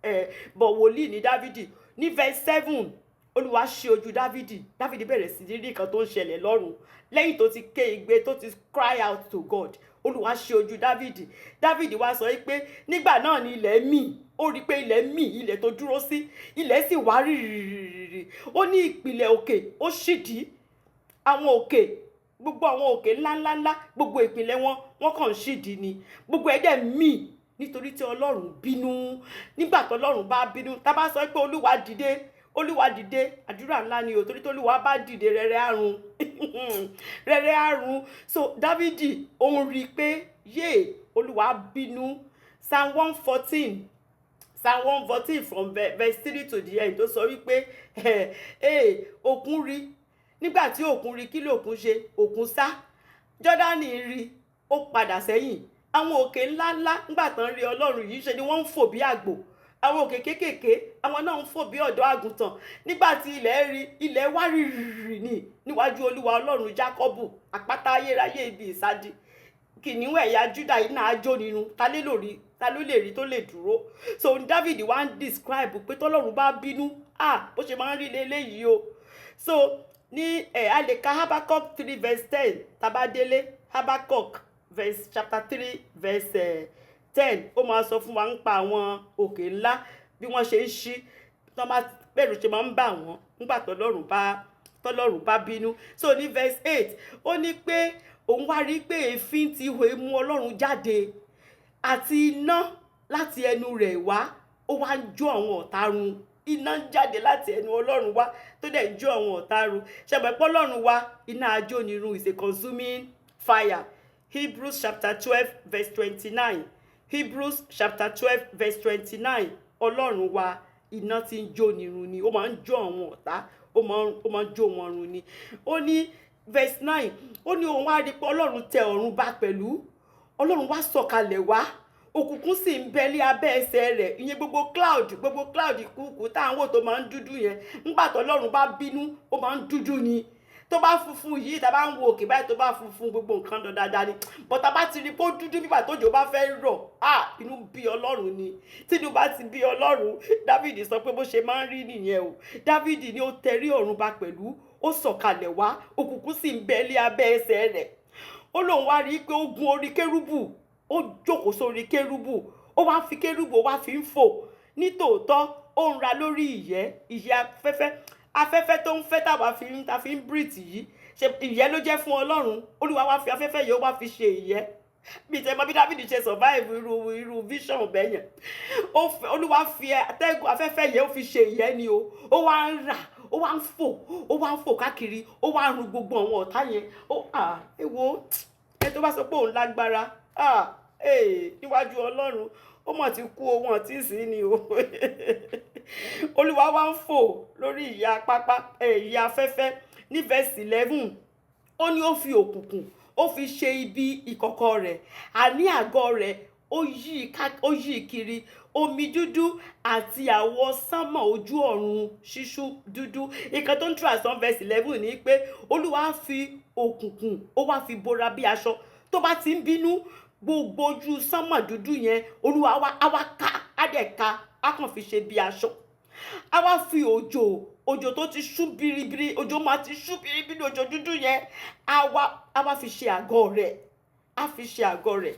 But wòlíì ni Dávìdì. Ní verse 7, Olúwa ṣí ojú Dávìdì. Dávìdì bẹ̀rẹ̀ sí ní rí nǹkan tó ń ṣẹlẹ̀ lọ́run. Lẹ́yìn tó ti ké igbe, tó ti cry out to God, Olúwa ṣí ojú Dávìdì. Dávìdì wá sọ pé nígbà náà ni ilẹ̀ mì. Ó rí pé ilẹ̀ mì, ilẹ̀ tó dúró sí, ilẹ̀ sì wá rìrìrìrì. Ó ní ìpìlẹ̀ òkè, ó ṣídìí. Àwọn òkè, gbogbo àwọn òkè ńláńláńlá, gbogbo ìpìlẹ̀ wọ́n kàn ṣídìí ni. Gbogbo ẹ̀dẹ̀ mì nítorí tí Ọlọ́run bínú. Nígbà tí Ọlọ́run bá bínú, tá bá sọ pé Olúwa dìde, Olúwa dìde, àdúrà ńlá ni o, torí tí Olúwa bá dìde, rẹ̀rẹ̀ àrùn. Rẹ̀rẹ̀ àrùn. So Dávìdì ó ń rí pé Olúwa bínú. Psalm 114 from verse 3 to the end tó sọ wípé òkun rí. Nígbà tí òkun rí, kí lòkun ṣe? Òkun sá. Jọ́dánì rí, ó padà sẹ́yìn. Àwọn òkè ńláńlá nígbà tán rí Ọlọ́run yìí ṣe ni wọ́n ń fò bí àgbò. Àwọn òkè kéékèèké, àwọn náà ń fò bí ọ̀dọ́ àgùntàn. Nígbà tí ilẹ̀ rí, ilẹ̀ wá rìrìrì ní níwájú Olúwa Ọlọ́run Jákọ́bù, àpáta ayérayé ibi ìsádi. Kìnìún ẹ̀yà Júdà yìí náà jó nínú, ta ló lè rí tó lè dúró? So David wá ń describe pé tọ́lọ́run bá bínú, bó ṣe máa ń rí leléyìí o. So ní a lè ka Habakkuk 3 verse 10 tabadélé. Habakkuk chapter 3 verse 10 ó máa sọ fún wa ń pa àwọn òkè ńlá bí wọ́n ṣe ń ṣí, tó máa bẹ̀rù ṣe máa ń bà wọ́n nígbà tọ́lọ́run bá bínú. So ní verse 8 ó ní pé òun wá rí pé èéfín ti ihò imú Ọlọ́run jáde àti iná láti ẹnu rẹ̀ wá, ó wá ń jó àwọn ọ̀tá run. Iná ń jáde láti ẹnu Ọlọ́run wá tó dẹ̀ ń jó àwọn ọ̀tá run. Ṣẹ̀bẹ̀ pé Ọlọ́run wá, iná ajónirun is a consuming fire. Hebrews chapter 12 verse 29. Hebrews chapter 12 verse 29. Ọlọ́run wá, iná tí ń jónirun ni, ó máa ń jó àwọn ọ̀tá, ó máa ń jó wọn run ni. Ó ní verse 9, ó ní òun wá rí pé Ọlọ́run tẹ ọ̀run bá pẹ̀lú. Ọlọ́run wá sọ̀kalẹ̀ wá, òkùnkùn sì ń bẹ ní abẹ́ ẹsẹ̀ rẹ̀. Ìyẹn gbogbo cloud kúkú tá à ń wò tó máa ń dúdú yẹn, nígbà tó Ọlọ́run bá bínú, ó máa ń dúdú ni. Tó bá funfun yìí, tá bá ń wo òkè báyìí, tó bá funfun, gbogbo nǹkan lọ dáadáa ni. But tá bá ti rí pé ó dúdú nígbà tójò bá fẹ́ rọ̀, inú bí Ọlọ́run ni. Tínú bá ti bí Ọlọ́run, Dávìdì sọ pé bó ṣe máa ń rí nìyẹn o. Dávìdì ni ó tẹrí ọ̀run bá pẹ̀lú, ó sọ̀kalẹ̀ wá, òkùnkùn sì ń bẹ ní abẹ́ ẹsẹ̀ rẹ̀. Ó lóun wá rí pé ó gun orí kérúbù, ó jókòó sórí kérúbù, ó wá fi kérúbù, ó wá fi ń fò. Nítòótọ́ ó ń ra lórí ìyẹ́ afẹ́fẹ́ tó ń fẹ́ ta fi ń breathe yìí, ṣe ìyẹ́ ló jẹ́ fún Ọlọ́run. Olúwa wá fi afẹ́fẹ́ yìí, ó wá fi ṣe ìyẹ́. Bí tẹ́ mọ̀ bí David ṣe survive irú vision bẹ́yẹn. Olúwa fi atẹ́gùn afẹ́fẹ́ yìí, ó fi ṣe ìyẹ́ ni o. Ó wá ń rà, ó wá ń fò káàkiri, ó wá ń run gbogbo àwọn ọ̀tá yẹn. Èwo ẹ tó bá sọ pé òun lágbára, níwájú Ọlọ́run ó mọ̀ ti kú o, wọn tí ì sí ni o. Olúwa wá ń fò lórí ìyá pápá ìyá afẹ́fẹ́ ní verse 11. Ó ní ó fi òkùnkùn ó fi ṣe ibi ìkọ̀kọ̀ rẹ̀, àní àgọ́ rẹ̀ ó yí kiri, omi dúdú àti àwọ̀ sánmọ̀ ojú ọ̀run ṣíṣú dúdú. Ìkan tó ń translate verse 11 ni pé Olúwa fi òkùnkùn ó wá fi bora bí aṣọ. Tó bá ti ń bínú, gbogbo ojú sánmọ̀ dúdú yẹn Olúwa á wá ká, á dẹ̀ ká, á kàn fi ṣe bí aṣọ. Á wá fi òjò tó ti ṣú biribiri, òjò máa ti ṣú biribiri, òjò dúdú yẹn á wá fi ṣe àgọ́ rẹ̀, á fi ṣe àgọ́ rẹ̀.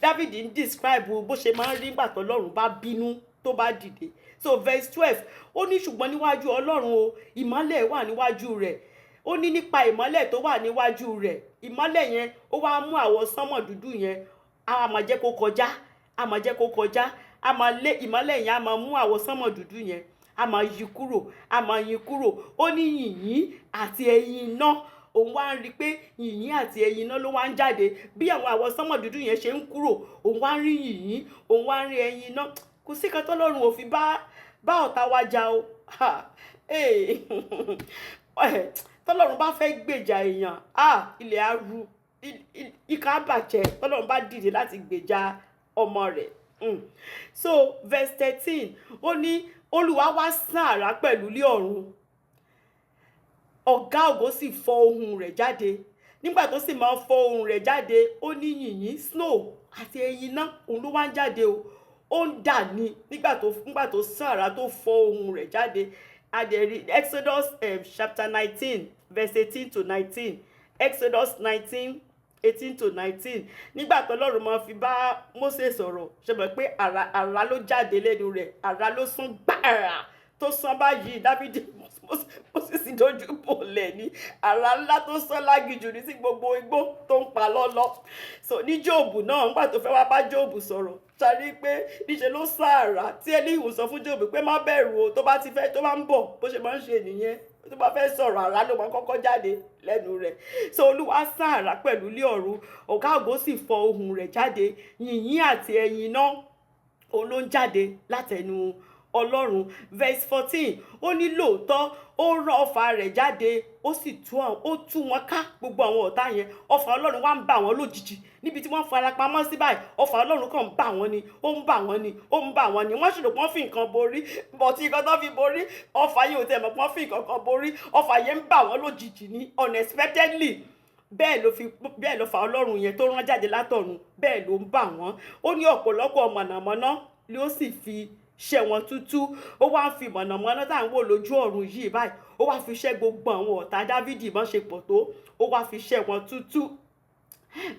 David ń describe bó ṣe máa ń rí nígbà tó Ọlọ́run bá bínú tó bá dìde. So verse 12 ó ní ṣùgbọ́n níwájú Ọlọ́run o ìmọ́lẹ̀ wà níwájú rẹ̀. Ó ní nípa ìmọ́lẹ̀ tó wà níwájú rẹ̀, ìmọ́lẹ̀ yẹn ó wá mú àwọ̀ sánmọ̀ dúdú yẹn, á máa jẹ́ kó kọjá, á máa jẹ́ kó kọjá, á máa lé ìmọ́lẹ̀ yẹn, á máa mú àwọ̀ sánmọ̀ dúdú yẹn, á máa yí kúrò, á máa yí kúrò. Ó ní yìnyín àti ẹyin iná. Òun wá ń rí pé yìnyín àti ẹyin iná ló wá ń jáde. Bí àwọn àwọ̀ sánmọ̀ dúdú yẹn ṣe ń kúrò, òun wá ń rí yìnyín, òun wá ń rí ẹyin iná. Kò sí kan tọ́lọ́run ò fi bá ọ̀tá wa jà o. Tọ́lọ́run bá fẹ́ gbèjà èèyàn, ilẹ̀ á ru, ìkà bàjẹ́ tọ́lọ́run bá dìde láti gbèjà ọmọ rẹ̀. So verse 13 ó ní Olúwa wá sán àrá pẹ̀lú ilé ọ̀run, ọ̀gá ògo sì fọ ohùn rẹ̀ jáde. Nígbà tó sì máa fọ ohùn rẹ̀ jáde, ó ní yìnyín, snow àti ẹyin iná òun ló wá ń jáde o. Ó ń dà ní nígbà tó sán àrá tó fọ ohùn rẹ̀ jáde. Adẹ̀rí Exodus chapter 19 verse 18 to 19. Exodus 19 18 to 19. Nígbà tó Ọlọ́run máa fi bá Mósè sọ̀rọ̀, ṣe mọ̀ pé àrá ló jáde lẹ́nu rẹ̀, àrá ló sán gbàrà. Tó sán báyìí Dáfídì Mósè sì dojú bolẹ̀ ní àrá ńlá tó sán lágìjù ní sí gbogbo igbó tó ń pa lọ́lọ́. So ní Jóòbù náà nígbà tó fẹ́ wá bá Jóòbù sọ̀rọ̀, ṣàrí pé níṣe ló sá àrá tí Élíhù sọ fún Jóòbù pé má bẹ̀rù o, tó bá ń bọ̀ bó ṣe máa ń ṣe nìyẹn. Tó bá fẹ́ sọ̀rọ̀ àrá ló máa kọ́kọ́ jáde lẹ́nu rẹ̀. So Olúwa sán àrá pẹ̀lú ilé ọ̀run, ọ̀gá ògo sì fọ ohùn rẹ̀ jáde, yìnyín àti ẹyin iná òun ló ń jáde látẹnu Ọlọ́run. Verse 14 ó ní lóòótọ́ ó rán ọfà rẹ̀ jáde, ó sì tú wọn ká gbogbo àwọn ọ̀tá yẹn. Ọfà Ọlọ́run wá ń bà wọ́n lójijì níbi tí wọ́n fara pamọ́ sí báyìí. Ọfà Ọlọ́run kàn ń bà wọ́n ni, ó ń bà wọ́n ni, ó ń bà wọ́n ni. Wọ́n ṣèlò pọ́n fi nǹkan borí, bọ̀tí nǹkan tó fi borí ọfà yìí ò tẹ̀ mọ́ pọ́n fi nǹkan kan borí. Ọfà yẹn ń bà wọ́n lójijì ni unexpectedly. Bẹ́ẹ̀ ló fà Ọlọ́run yẹn tó rán jáde látọ̀run, bẹ́ẹ̀ ló ń bà wọ́n. Ó ní ọ̀pọ̀lọpọ̀ mọ̀nàmọ́ná ni ó sì fi ṣẹ́ wọn tútú. Ó wá ń fi mọ̀nàmọ́ná tá à ń wò lójú ọ̀run yìí báyìí, ó wá fi ṣẹ́ gbogbo àwọn ọ̀tá Dáfídì bọ́n ṣe pọ̀ tó, ó wá fi ṣẹ́ wọn tútú.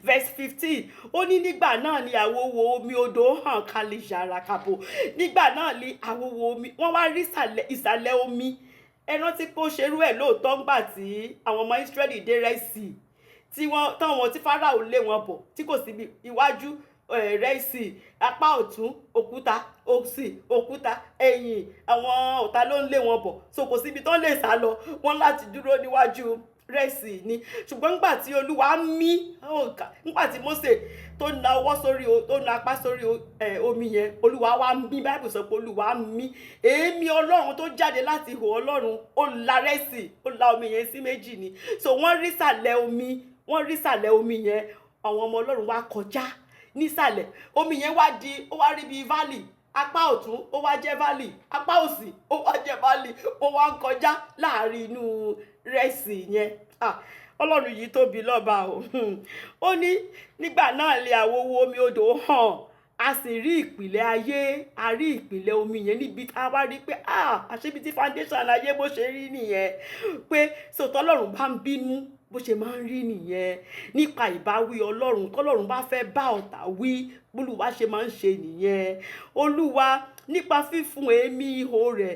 Verse 15 ó ní nígbà náà ni àwòwò omi odò hàn kalẹ̀ yàrá kàbò. Nígbà náà ni àwòwò omi wọ́n wá rí ìsàlẹ̀ omi. Ẹ rántí pé ó ṣerú ẹ̀ lóòótọ́ ńgbà tí àwọn ọmọ Ísírẹ́lì dé Rẹ́sì, tí Fáráò lé wọn bọ̀, tí kò síbi iwájú Rẹ́sì, apá ọ̀tún òkúta, òsì òkúta, ẹ̀yìn àwọn ọ̀tá ló ń lé wọn bọ̀. So kò síbi tó lè sá lọ, wọ́n láti dúró níwájú Rẹ́sì ni. Ṣùgbọ́n nígbà tí Olúwa mí, nígbà tí Mósè tó na ọwọ́ sórí tó na apá sórí omi yẹn, Olúwa wá mí. Báíbù sọ pé Olúwa mí. Èémí Ọlọ́run tó jáde láti ihò Ọlọ́run ó la Rẹ́sì, ó la omi yẹn sí méjì ni. So wọ́n rí ìsàlẹ̀ omi yẹn, àwọn ọmọ Ọlọ́run wá kọjá nísàlẹ̀. Omi yẹn ó wá rí bí valley. Apá ọ̀tún ó wá jẹ́ valley, apá òsì ó wá jẹ́ valley. Ó wá ń kọjá láàrin inú Rẹ́sì yẹn. Ọlọ́run yìí tóbi lọ́ba o. Ó ní nígbà náà lè àwòwò omi odò hàn, a sì rí ìpìlẹ̀ ayé, a rí ìpìlẹ̀ omi yẹn níbi a wá rí pé àṣebi tí foundation ayé bó ṣe rí nìyẹn. Pé sọ̀tọ̀ Ọlọ́run bá ń bínú bó ṣe máa ń rí nìyẹn. Nípa ìbáwí Ọlọ́run, tọ́lọ́run bá fẹ́ bá ọ̀tá wí, bólúwa ṣe máa ń ṣe nìyẹn. Olúwa nípa fífún èémí ihò rẹ̀,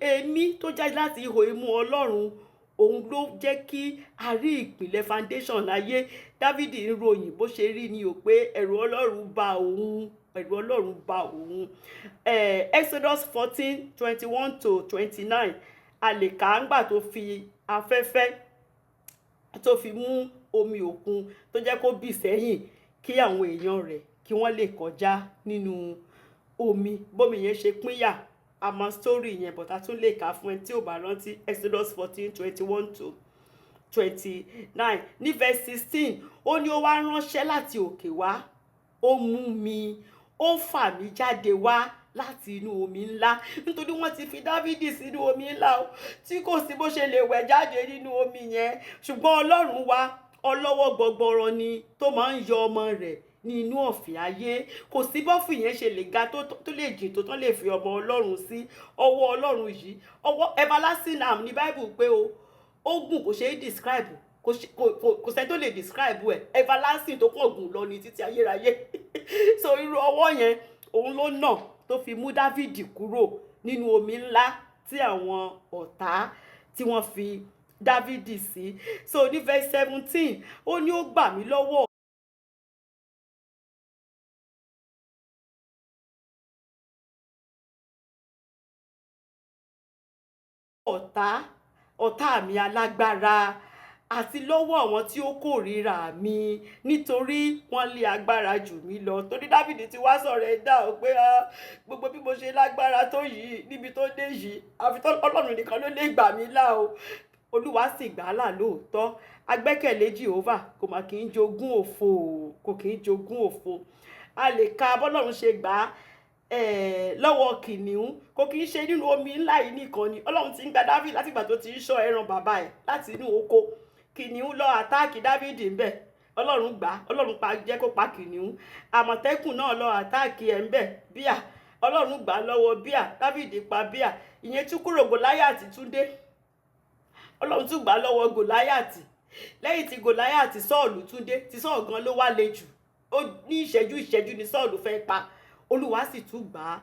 èémí tó jáde láti ihò imú Ọlọ́run, òun ló jẹ́ kí a rí ìpìlẹ̀ foundation ayé. Dáfídì ń ròyìn bó ṣe rí ni o pé ẹ̀rù Ọlọ́run bà òun. Exodus 14:21 to 29 a lè kà á ńgbà tó fi afẹ́fẹ́ tó fi mú omi òkun tó jẹ́ kó bì sẹ́yìn kí àwọn èèyàn rẹ̀ kí wọ́n lè kọjá nínú omi. Bómi yẹn ṣe pínyà àmọ́ story yẹn but a tún lè kà fún ẹ tí ò bá rántí Exodus 14:21-29 ní verse 16 ó ní ó wá ránṣẹ́ láti òkè wá ó mú mi ó fà mí jáde wá láti inú omi ńlá nítorí wọ́n ti fi Dávìdì sínú omi ńlá o tí kò sí bó ṣe lè wẹ̀ jáde nínú omi yẹn ṣùgbọ́n Ọlọ́run wa ọlọ́wọ́ gbọgbọrọ ni tó máa ń yọ ọmọ rẹ̀ ní inú ọ̀fìn ayé kò sí bọ́fù yẹn ṣe lè ga tó lè jìn tó tán lè fi ọmọ Ọlọ́run sí ọwọ́ Ọlọ́run yìí ọwọ́ everlasting arm ní Bible pé o ó gùn kò ṣe é describe kò sẹ́ni tó lè describe ẹ̀ everlasting tó kàn gùn lọ ní títí ayérayé so irú ọwọ́ yẹn òun ló nà tó fi mú Dávìdì kúrò nínú omi ńlá tí àwọn ọ̀tá tí wọ́n fi Dávìdì sí so ní verse 17 ó ní ó gbà mí lọ́wọ́ ọ̀tá mi alágbára àti lọ́wọ́ àwọn tí ó kórìíra mi nítorí wọ́n lé agbára jù mí lọ torí Dávìdì ti wá sọ̀rọ̀ ẹ̀ dá o pé gbogbo bí mo ṣe lágbára tó yìí níbi tó dé yìí àfi Ọlọ́run nìkan ló lè gbà mí là o Olúwa sì gbà á là lóòótọ́ agbẹ́kẹ̀lé Jehovah kò mà kì í jogún òfo kò kì í jogún òfo a lè ka bọ́lọ́run ṣe gbà á lọ́wọ́ kìnìún kò kì í ṣe nínú omi ńlá yìí nìkan ni Ọlọ́run ti ń gba Dávìdì látìgbà tó ti ń ṣọ́ ẹran bàbá ẹ̀ láti inú oko kìnìún lọ àtáàkì Dávìdì ńbẹ̀ Ọlọ́run gbà Ọlọ́run jẹ́ kó pa kìnìún àmọ̀tẹ́kùn náà lọ àtáàkì ẹ̀ ńbẹ̀ bíà Ọlọ́run gbà lọ́wọ́ bíà Dávìdì pa bíà ìyẹn tún kúrò Gòláyàtì tún dé Ọlọ́run tún gbà lọ́wọ́ Gòláyàtì lẹ́yìn tí Gòláyàtì Sọ́ọ̀lù tún dé tí Sọ́ọ̀lù gan ló wá le jù ó ní ìṣẹ́jú ni Sọ́ọ̀lù fẹ́ pa Olúwa sì tún gbà á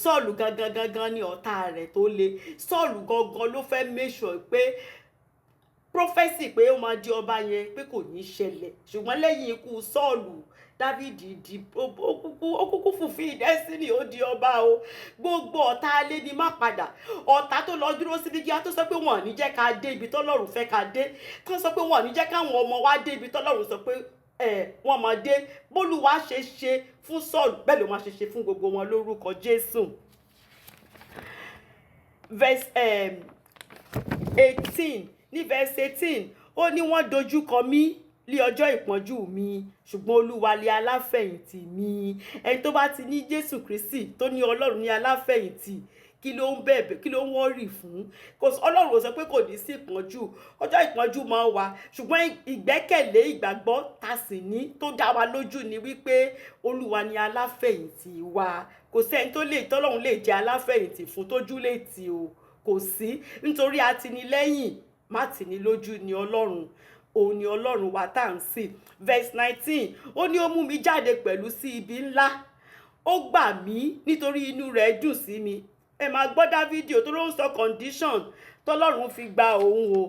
Sọ́ọ̀lù gangan ni ọ̀tá rẹ̀ tó le Sọ́ọ̀lù gangan ló fẹ́ make sure pé prophesy pé ó máa di ọba yẹn pé kò ní ṣẹlẹ̀ ṣùgbọ́n lẹ́yìn ikú Sọ́ọ̀lù Dávìdì di ó kúkú fulfill destiny ó di ọba o gbogbo ọ̀tá alẹ́ ni má padà ọ̀tá tó lọ dúró síbi gíga tó sọ pé wọn ò ní jẹ́ ká dé ibi tọ́lọ́run fẹ́ ká dé tó sọ pé wọn ò ní jẹ́ káwọn ọmọ wa dé ibi tọ́lọ́run sọ pé wọ́n máa dé bólúwa ṣe fún Sọ́ọ̀lù bẹ́ẹ̀ ló máa ṣe fún gbogbo wọn lórúkọ Jésù. Verse 18 ní verse 18 ó ní wọ́n dojú kọ mí lí ọjọ́ ìpọ́njú mi ṣùgbọ́n Olúwa lé aláfẹ̀yìntì mi ẹni tó bá ti ní Jésù Kristi tó ní Ọlọ́run ní aláfẹ̀yìntì kí ló ń bẹ̀bẹ̀ kí ló ń wọ́rì fún Ọlọ́run ò sọ pé kò ní sí ìpọ́njú ọjọ́ ìpọ́njú máa wà ṣùgbọ́n ìgbẹ́kẹ̀lé ìgbàgbọ́ ta sì ní tó dá wa lójú ni wípé Olúwa ni aláfẹ̀yìntì wa kò sẹ́ni tó lè tọ́lọ́run lè jẹ́ aláfẹ̀yìntì fún tójú lè tì o kò sí nítorí atinilẹ́yìn má tì ní lójú ni Ọlọ́run òun ni Ọlọ́run wa tá à ń sìn verse 19 ó ní ó mú mi jáde pẹ̀lú sí ibi ńlá ó gbà mí nítorí inú rẹ̀ dùn sí mi ẹ máa gbọ́ Dávìdì tó ló ń sọ condition tọ́lọ́run fi gba òun o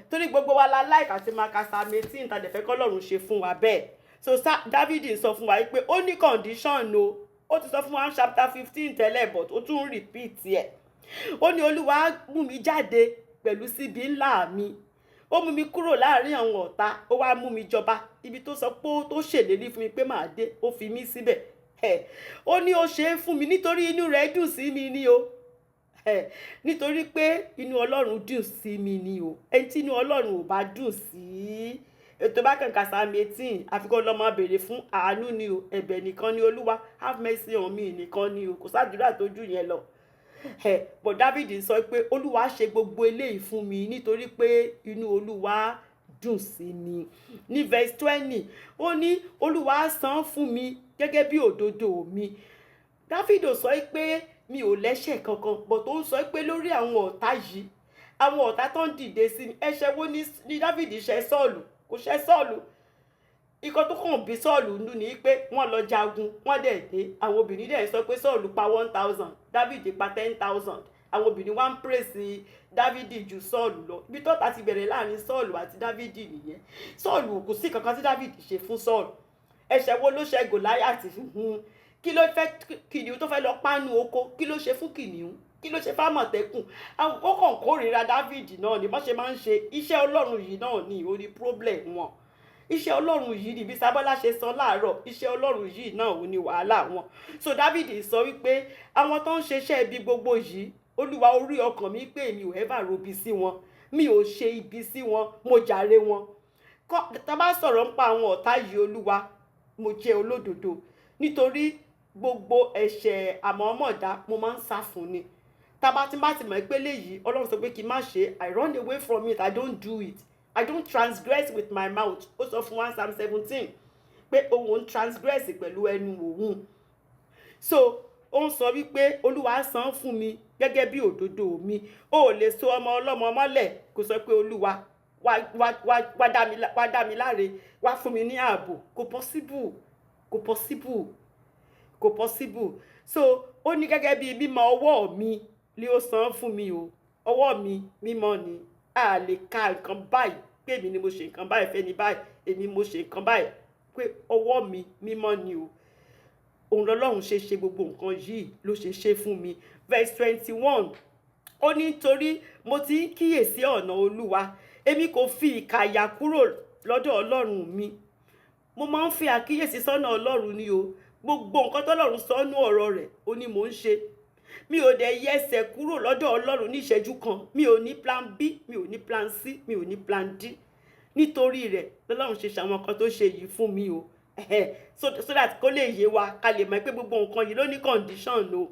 torí gbogbo wa la like àti máa ka Psalm 18 tàdé fẹ́ kọ́lọ́run ṣe fún wa bẹ́ẹ̀ so Dávìdì sọ fún wa pé ó ní condition o ó ti sọ fún wa chapter 15 tẹ́lẹ̀ but ó tún repeat ẹ̀ ó ní Olúwa mú mi jáde pẹ̀lú síbi ńlá mi ó mú mi kúrò láàrin àwọn ọ̀tá ó wá mú mi jọba ibi tó sọ pé tó ṣèlérí fún mi pé màá dé ó fi mí síbẹ̀ ó ní ó ṣe é fún mi nítorí inú rẹ̀ dùn sí mi ni o nítorí pé inú Ọlọ́run dùn sí mi ni o ẹni tí inú Ọlọ́run ò bá dùn sí ètò bá kàǹkà Psalm 18 àfikún lọ́mọ béèrè fún àánú ni o ẹ̀bẹ̀ nìkan ni Olúwa have mercy on me nìkan ni o kò sádùúrà tó jù yẹn lọ but Dávìdì sọ pé Olúwa ṣe gbogbo eléyìí fún mi nítorí pé inú Olúwa dùn sí mi ní verse 20 ó ní Olúwa san fún mi gẹ́gẹ́ bí òdodo mi Dávìdì sọ pé mi ò lẹ́ṣẹ̀ kankan but ó sọ pé lórí àwọn ọ̀tá yìí àwọn ọ̀tá tó ń dìde sí mi ẹ̀ṣẹ̀ wo ni Dávìdì ṣẹ̀ Sọ́ọ̀lù kò ṣẹ̀ Sọ́ọ̀lù ikọ̀ tó kàn bí Sọ́ọ̀lù nù ní pé wọ́n lọ jagun wọ́n dẹ̀ dé àwọn obìnrin dẹ̀ sọ pé Sọ́ọ̀lù pa 1000 Dávìdì pa 10,000 àwọn obìnrin wá ń praise Dávìdì ju Sọ́ọ̀lù lọ ibi tó ta ti bẹ̀rẹ̀ láàrin Sọ́ọ̀lù àti Dávìdì nìyẹn Sọ́ọ̀lù kò sí kankan tí Dávìdì ṣe fún Sọ́ọ̀lù ẹ̀ṣẹ̀ wo ló ṣẹ̀ Gòláyàtì kí ló fẹ́ kìnìún tó fẹ́ lọ pánu oko kí ló ṣe fún kìnìún kí ló ṣe fámọ̀tẹ́kùn àwọn ó kàn kórìíra Dávìdì náà ni wọ́n ṣe máa ń ṣe iṣẹ́ Ọlọ́run yìí náà ní orí problem wọn iṣẹ́ ọlọ́run yìí ni bí Sábọ́lá ṣe sọ láàárọ̀, iṣẹ́ ọlọ́run yìí náà ò ní wàhálà wọn. So Dáfídì sọ wípé àwọn tó ń ṣeṣẹ́ ibi gbogbo yìí, Olúwa orí ọkàn mi pé mi ò ever robi sí wọn, mi ò ṣe ibi sí wọn, mo jàre wọn. Tá bá sọ̀rọ̀ nípa àwọn ọ̀tá yìí, Olúwa, mo jẹ́ olódodo nítorí gbogbo ẹ̀ṣẹ̀ àmọ̀ọ́mọ̀dá mo máa ń sá fún ni. Tá bá ti mọ̀ pé léyìí Ọlọ́run sọ pé kí n má ṣe, I run away from it, I don't do it. I don't transgress with my mouth. Ó sọ fún wa Psalm 17 pé òun transgress pẹ̀lú ẹnu òun. So ó ń sọ wípé Olúwa san fún mi gẹ́gẹ́ bí òdodo mi. O ò lè so ọmọ ọlọ́mọ mọ́lẹ̀ kó sọ pé Olúwa wá dá mi láre, wá fún mi ní ààbò. Kò possible, kò possible, kò possible. So ó ní gẹ́gẹ́ bí mímọ́ ọwọ́ mi ni ó san fún mi o. Ọwọ́ mi mímọ́ ni. A lè ka nǹkan báyìí pé èmi ni mo ṣe nǹkan báyìí fẹ́ni báyìí, èmi mo ṣe nǹkan báyìí, pé ọwọ́ mi mímọ́ ni o. Òun lọ́lọ́run ṣe gbogbo nǹkan yìí ló ṣe fún mi. Verse 21, ó ní torí mo ti ń kíyèsí ọ̀nà Olúwa, èmi kò fi ìkàyà kúrò lọ́dọ̀ Ọlọ́run mi. Mo máa ń fi àkíyèsí sọ́nà Ọlọ́run ni o. Gbogbo nǹkan tọ́lọ́run sọ nú ọ̀rọ̀ rẹ̀ ó ní mò ń ṣe. Mi ò dẹ̀ yẹsẹ̀ kúrò lọ́dọ̀ Ọlọ́run ní ìṣẹ́jú kan. Mi ò ní plan B, mi ò ní plan C, mi ò ní plan D. Nítorí rẹ̀ lọ́lọ́run ṣe ṣàwọn kan tó ṣe yìí fún mi o. So that kó lè yé wa, ká lè mọ̀ pé gbogbo nǹkan yìí ló ní condition o.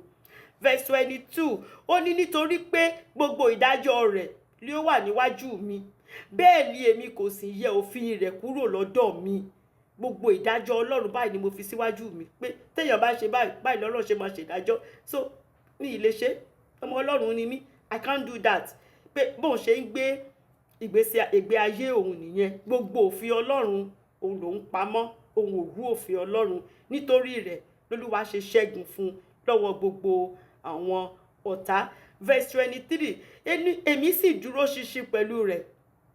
Verse 22, ó ní nítorí pé gbogbo ìdájọ́ rẹ̀ ni ó wà níwájú mi, bẹ́ẹ̀ ni èmi kò sì yẹ òfin rẹ̀ kúrò lọ́dọ̀ mi. Gbogbo ìdájọ́ Ọlọ́run báyìí ni mo fi síwájú mi, pé téèyàn bá ṣe báyìí lọ́lọ́run ṣe máa ṣe ìdájọ́. So mi ì lè ṣe, ọmọ Ọlọ́run ni mí, I can't do that. Pé bóun ṣe ń gbé ìgbé ayé òun nìyẹn. Gbogbo òfin Ọlọ́run òun lòún pamọ́, òun ò rú òfin Ọlọ́run. Nítorí rẹ̀ lÓlúwa ṣe ṣẹ́gun fún lọ́wọ́ gbogbo àwọn ọ̀tá. Verse 23, èmi sì dúró ṣinṣin pẹ̀lú rẹ̀.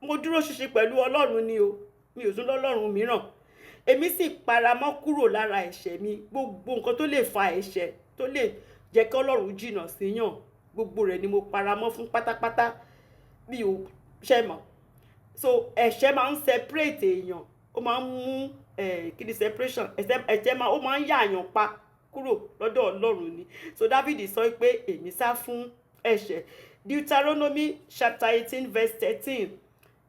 Mo dúró ṣinṣin pẹ̀lú Ọlọ́run ni o, mi ò tún lọ́lọ́run mìíràn. Èmi sì paramọ́ kúrò lára ẹ̀ṣẹ̀ mi. Gbogbo nǹkan tó lè fa ẹ̀ṣẹ̀, tó lè jẹ́ kí Ọlọ́run jìnnà síyàn, gbogbo rẹ̀ ni mo paramọ́ fún pátápátá. Mi ò ṣe mọ̀. So ẹ̀ṣẹ̀ máa ń separate èèyàn, ó máa ń mú kí ni separation, ẹ̀ṣẹ̀ ó máa ń yààyàn pa kúrò lọ́dọ̀ Ọlọ́run ni. So Dáfídì sọ pé èmi sá fún ẹ̀ṣẹ̀. Deuteronomy chapter 18 verse 13.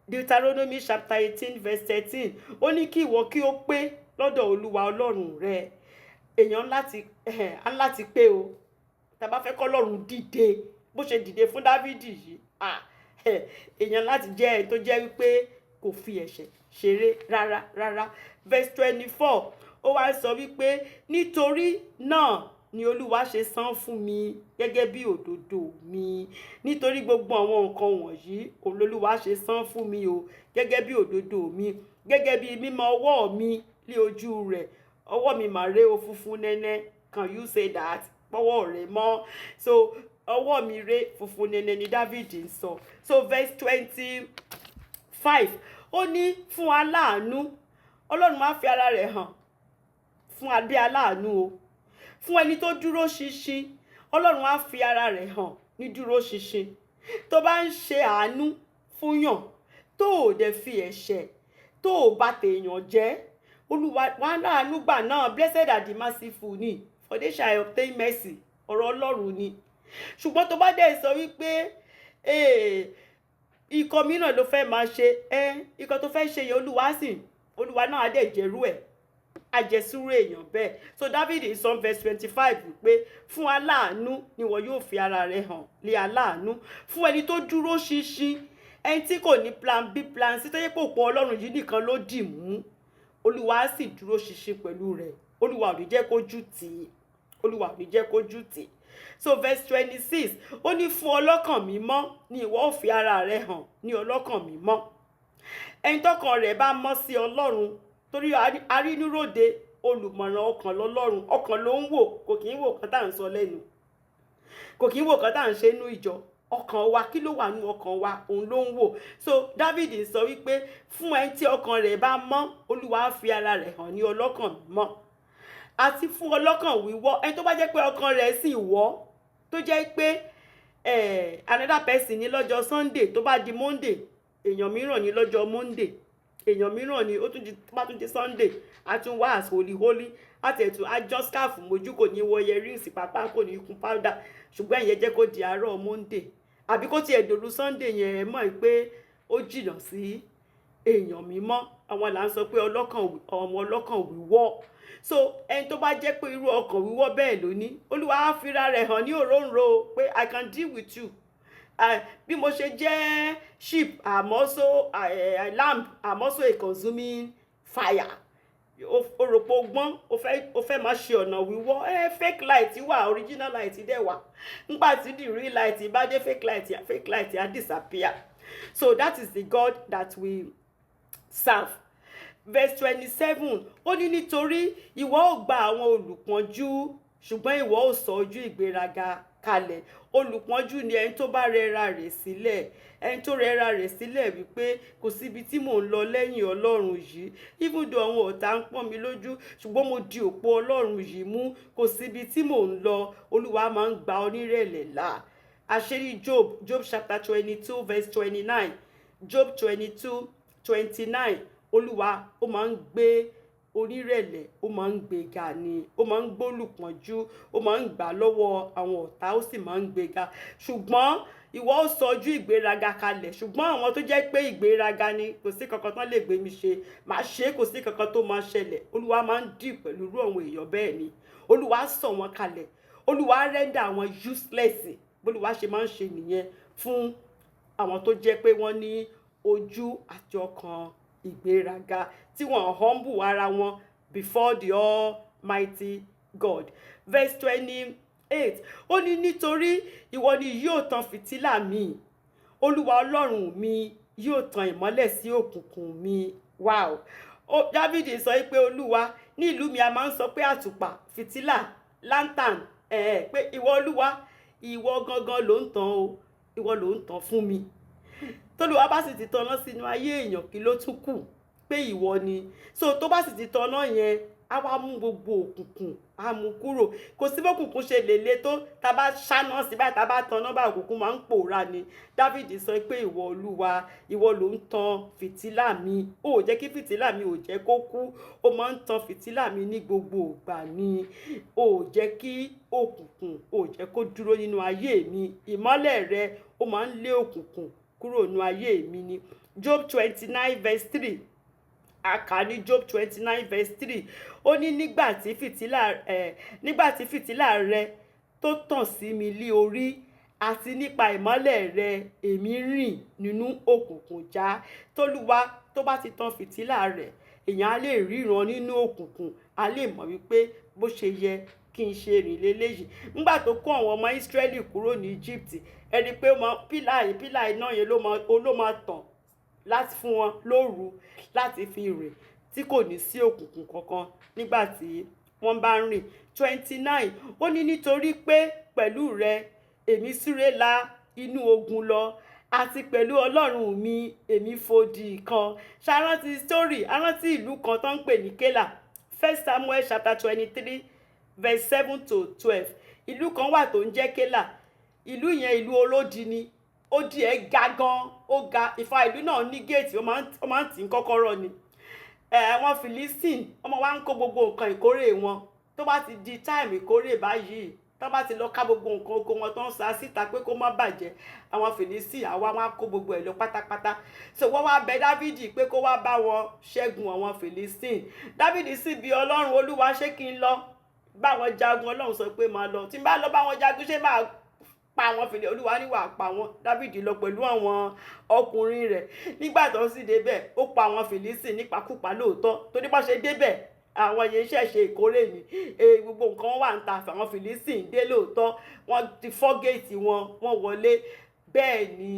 Deuteronomy chapter 18 verse 13. Ó ní kí ìwọ kí ó pé lọ́dọ̀ Olúwa Ọlọ́run rẹ. Èèyàn láti pé o. Tá bá fẹ́ kọ́ Ọlọ́run dìde bó ṣe dìde fún Dáfídì yìí. Èèyàn láti jẹ́ ẹni tó jẹ́ wípé kò fi ẹ̀ṣẹ̀ ṣeré rárá. Verse 24, ó wá sọ wípé nítorí náà ni Olúwa ṣe san fún mi gẹ́gẹ́ bí òdodo mi. Nítorí gbogbo àwọn nǹkan wọ̀nyí Olúwa ṣe san fún mi o gẹ́gẹ́ bí òdodo mi, gẹ́gẹ́ bí mímọ́ ọwọ́ mi lé ojú rẹ̀. Ọwọ́ mi mà ré o funfun nẹ́nẹ́. Can you say that? Pọ́wọ́ rẹ̀ mọ́. So ọwọ́ mi ré funfun nẹ́nẹ́ ni Dáfídì ń sọ. So verse 25, ó ní fún aláàánú, Ọlọ́run máa fi ara rẹ̀ hàn fún abí aláàánú o. Fún ẹni tó dúró ṣinṣin, Ọlọ́run á fi ara rẹ̀ hàn ní dúró ṣinṣin. Tó bá ń ṣe àánú fúnyàn, tó ò dẹ̀ fi ẹ̀ṣẹ̀, tó ò bà tèèyàn jẹ́, Olúwa wá láàánú gbà náà. Blessed are the merciful ni, for they shall obtain mercy. Ọ̀rọ̀ Ọlọ́run ni. Ṣùgbọ́n tó bá dẹ̀ sọ wípé ikọ̀ mìíràn ló fẹ́ máa ṣe, ikọ̀ tó fẹ́ ṣe yẹn Olúwa náà á dẹ̀ jẹ́rú ẹ̀, àjẹsúrú èèyàn bẹ́ẹ̀. So David sọ verse 25 pé fún aláàánú ni wọ́n yóò fi ara rẹ̀ hàn lé aláàánú. Fún ẹni tó dúró ṣinṣin, ẹni tí kò ní plan B plan C, tó yẹ pé òpó Ọlọ́run yìí nìkan ló dì mú, Olúwa á sì dúró ṣinṣin pẹ̀lú rẹ̀. Olúwa ò ní jẹ́ kójú tì í, Olúwa ò ní jẹ́ kójú tì í. So verse 26, ó ní fún ọlọ́kàn mímọ́ ni ìwọ ó fi ara rẹ̀ hàn ní ọlọ́kàn mímọ́. Ẹni tọ́kàn rẹ̀ bá mọ́ sí Ọlọ́run, torí arínúròde olùmọ̀ràn ọkàn lọ́lọ́run. Ọkàn ló ń wò, kò kì í wò kan tá à ń sọ lẹ́nu, kò kì í wò kan tá à ń ṣe nú ìjọ. Ọkàn wa, kí ló wà nú ọkàn wa, òun ló ń wò. So David sọ wípé fún ẹni tí ọkàn rẹ̀ bá mọ́, Olúwa á fi ara rẹ̀ hàn ní ọlọ́kàn mímọ́. Àti fún ọlọ́kàn wíwọ́, ẹni tó bá jẹ́ pé ọkàn rẹ̀ sì wọ́, tó jẹ́ pé another person ní lọ́jọ́ Sunday, tó bá di Monday èèyàn mìíràn ní lọ́jọ́ Monday. èèyàn mìíràn ni ó tún bá tún di Sunday a tún wá as holy àtẹ̀tù ajọ́ scarf mojú kò ní wọ earrings pàpà kò ní kun powder ṣùgbọ́n ìyẹn jẹ́ kó di àárọ̀ Monday àbí kó tiẹ̀ dòru Sunday yẹn ẹ mọ̀ pé ó jìnnà sí èèyàn mímọ́ àwọn là ń sọ pé ọmọ ọlọ́kàn wíwọ́ so ẹni tó bá jẹ́ pé irú ọkàn wíwọ́ bẹ́ẹ̀ ló ní Olúwa á fira rẹ̀ hàn ní òróǹro pé I can deal with you bí mo ṣe jẹ́ sheep I'm also a lamb I'm also a consuming fire o rò pé o gbọ́n o fẹ́ máa ṣe ọ̀nà wíwọ́ fake light wà original light dẹ̀ wà nígbà tí the real light bá dé fake light á disappear so that is the God that we serve. Verse 27 ó ní nítorí ìwọ ó gba àwọn olùpọ́njú ṣùgbọ́n ìwọ ó sọ ojú ìgbéraga kalẹ̀ olùpọ́njú ni ẹni tó bá rẹra rẹ̀ sílẹ̀ ẹni tó rẹra rẹ̀ sílẹ̀ wípé kò síbi tí mò ń lọ lẹ́yìn Ọlọ́run yìí even though àwọn ọ̀tá ń pọ́n mi lójú ṣùgbọ́n mo di òpó Ọlọ́run yìí mú kò síbi tí mò ń lọ Olúwa máa ń gba onírẹ̀lẹ̀ là àṣírí Job chapter 22 verse 29 Job 22:29 Olúwa ó máa ń gbé onírẹ̀lẹ̀ ó máa ń gbéga ni ó máa ń gbólùpọ́njú ó máa ń gbà lọ́wọ́ àwọn ọ̀tá ó sì máa ń gbéga ṣùgbọ́n ìwọ ó sọ ojú ìgbéraga kalẹ̀ ṣùgbọ́n àwọn tó jẹ́ pé ìgbéraga ni kò sí kankan tán lè gbé mi ṣe màá ṣe kò sí kankan tó máa ṣẹlẹ̀ Olúwa máa ń dì pẹ̀lú irú àwọn èèyàn bẹ́ẹ̀ ni Olúwa sọ wọn kalẹ̀ Olúwa rẹ́ndà àwọn useless bólúwa ṣe máa ń ṣe nìyẹn fún àwọn tó jẹ́ pé wọ́n ní ojú àti ọkàn ìgbéraga tí wọ́n humble ara wọn before the Almighty God. Verse 28 ó ní nítorí ìwọ ni yóò tan fìtílà mi Olúwa Ọlọ́run mi yóò tan ìmọ́lẹ̀ sí òkùnkùn mi. Wow. Dávídì sọ pé Olúwa ní ìlú mi a máa ń sọ pé àtùpà fìtílà lantern pé ìwọ Olúwa ìwọ gangan ló ń tan o ìwọ ló ń tan fún mi tólúwa bá sì ti tanná sínú ayé èèyàn kí ló tún kù pé ìwọ ni so tó bá sì ti tanná yẹn á wá mú gbogbo òkùnkùn á mú kúrò kò sí bókùnkùn ṣe lè le tó tá bá ṣáná sí báyìí tá bá tanná bá òkùnkùn máa ń pòórá ni Dávídì sọ pé ìwọ Olúwa ìwọ ló ń tan fìtílà mi ó jẹ́ kí fìtílà mi ò jẹ́ kó kú ó máa ń tan fìtílà mi ní gbogbo ìgbà ni ó jẹ́ kí òkùnkùn ó jẹ́ kó dúró nínú ayé mi ìmọ́lẹ̀ rẹ ó máa ń lé òkùnkùn kúrò nínú ayé mi ni. Job 29 verse 3 àkà ní Job 29 verse 3 ó ní nígbà tí fìtílà rẹ tó tàn sí mi lí orí àti nípa ìmọ́lẹ̀ rẹ èmi rìn nínú òkùnkùn já tólúwa tó bá ti tan fìtílà rẹ̀ èèyàn á lè ríran nínú òkùnkùn á lè mọ̀ wípé bó ṣe yẹ kí n ṣe rìn léléyìí nígbà tó kó àwọn ọmọ Ísírẹ́lì kúrò ní Egypt ẹni pé pílà iná yẹn ló máa tàn láti fún wọn lóru láti fi rìn tí kò ní sí òkùnkùn kankan nígbà tí wọ́n bá ń rìn. 29 ó ní nítorí pé pẹ̀lú rẹ èmi súré la inú ogun lọ àti pẹ̀lú Ọlọ́run mi èmi fòdì kan ṣárántí story arántí ìlú kan tó ń pè ní Kélà 1 Samuel chapter 23 verse 7-12 ìlú kan wà tó ń jẹ́ Kélà ìlú yẹn ìlú olódi ni ó di ẹ̀ ga gan ó ga ìfà ìlú náà ní géètì ó máa ń tì í kọ́kọ́rọ́ ni àwọn Philistine ọmọ wa ń kó gbogbo nǹkan ìkórè wọn tó bá ti di time ìkórè báyìí tó bá ti lọ ká gbogbo nǹkan oko wọn tó ń sa síta pé kó má bàjẹ́ àwọn Philistine àwa wọn á kó gbogbo ẹ̀ lọ pátápátá so wọ́n wá bẹ Dávìdì pé kó wá bá wọn ṣẹ́gun àwọn Philistine Dávìdì sì bi Ọlọ́run Olúwa ṣé kí n lọ bá wọn jagun Ọlọ́run sọ pé máa lọ tí n bá lọ bá wọn jagun ṣé máa pa àwọn Fìlísítì Olúwa ní wàá pa wọn Dávìdì lọ pẹ̀lú àwọn ọkùnrin rẹ̀ nígbà tó sì débẹ̀ ó pa àwọn Fìlísítì nípakúpa lóòótọ́ torí bá ṣe débẹ̀ àwọn yẹn ṣẹ̀ṣẹ̀ ìkórè ni gbogbo nǹkan wà ń ta àwọn Fìlísítì dé lóòótọ́ wọ́n ti fọ́ géètì wọ́n wọlé bẹ́ẹ̀ ni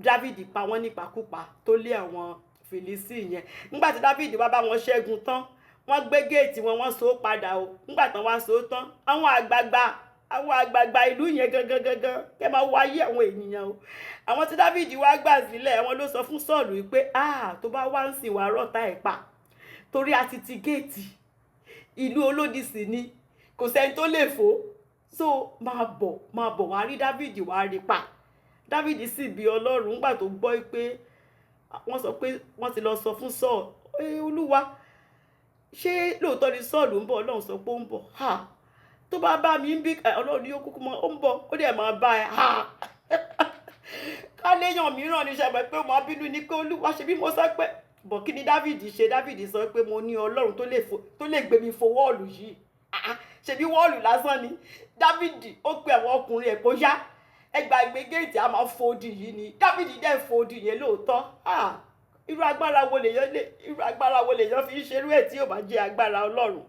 Dávìdì pa wọ́n nípakúpa tó lé àwọn Fìlísítì yẹn nígbà tí Dávìdì wá bá wọn ṣẹ́gun tán wọ́n gbé géètì wọn so padà o nígbà tán wá so tán àwọn àgbààgbà ìlú yẹn gangan kẹ́ máa wáyé àwọn ènìyàn o àwọn tí Dávìdì wá gbà sílẹ̀ àwọn ló sọ fún Sọ́ọ̀lù pé tó bá wá ń sìn wá rọ́ta ẹ̀ pa torí a ti géètì ìlú olódi sì ni kò sẹ́ni tó lè fò so máa bọ̀ wá rí Dávìdì wá rí pa Dávìdì sì bi Ọlọ́run nígbà tó gbọ́ pé wọ́n sọ pé wọ́n ti lọ sọ fún Saul, Olúwa ṣé lóòótọ́ ni Saul ń bọ̀? Ọlọ́run sọ pé ó ń bọ̀. Tó bá bá mi ń bí Ọlọ́run ni ó kúkú mọ́ ó ń bọ̀, ó dẹ̀ máa bá ẹ. Ká léèyàn mìíràn ní ṣẹ̀bẹ̀ pé ó máa bínú ni pé Olúwa ṣe bí mo sọ pé bọ̀ kí ni David ṣe? David sọ pé mo ní Ọlọ́run tó lè gbé mi fo wọ́ọ̀lù yìí. Ṣebí wọ́ọ̀lù lásán ni. David ó pe àwọn ọkùnrin ẹ̀ kó yá ẹgbàgbé géètì a máa fòdì yìí ni. David dẹ̀ fòdì yẹn lóòótọ́. Irú agbára wo lèèyàn fi ń ṣerú ẹ̀ tí ò bá jẹ́ agbára Ọlọ́run?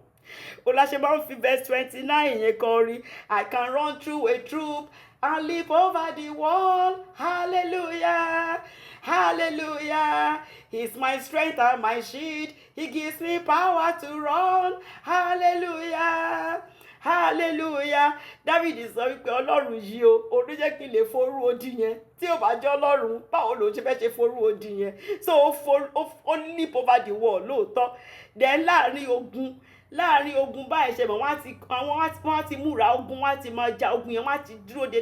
Oláṣẹ máa ń fi verse 29 yẹn kan rí. I can run through a troop and leap over the wall. Hallelujah. Hallelujah. He's my strength and my shield. He gives me power to run. Hallelujah. Hallelujah. David sọ wípé Ọlọ́run yìí o ló jẹ́ kí n lè forú odi yẹn. Tí ò bá jẹ́ Ọlọ́run, báwo ló ṣe fẹ́ ṣe forú odi yẹn? So ó leap over the wall lóòótọ́. Then láàrin ogun báyìí ṣe mọ̀ wọ́n á ti múra ogun, wọ́n á ti máa ja ogun yẹn, wọ́n á ti dúró de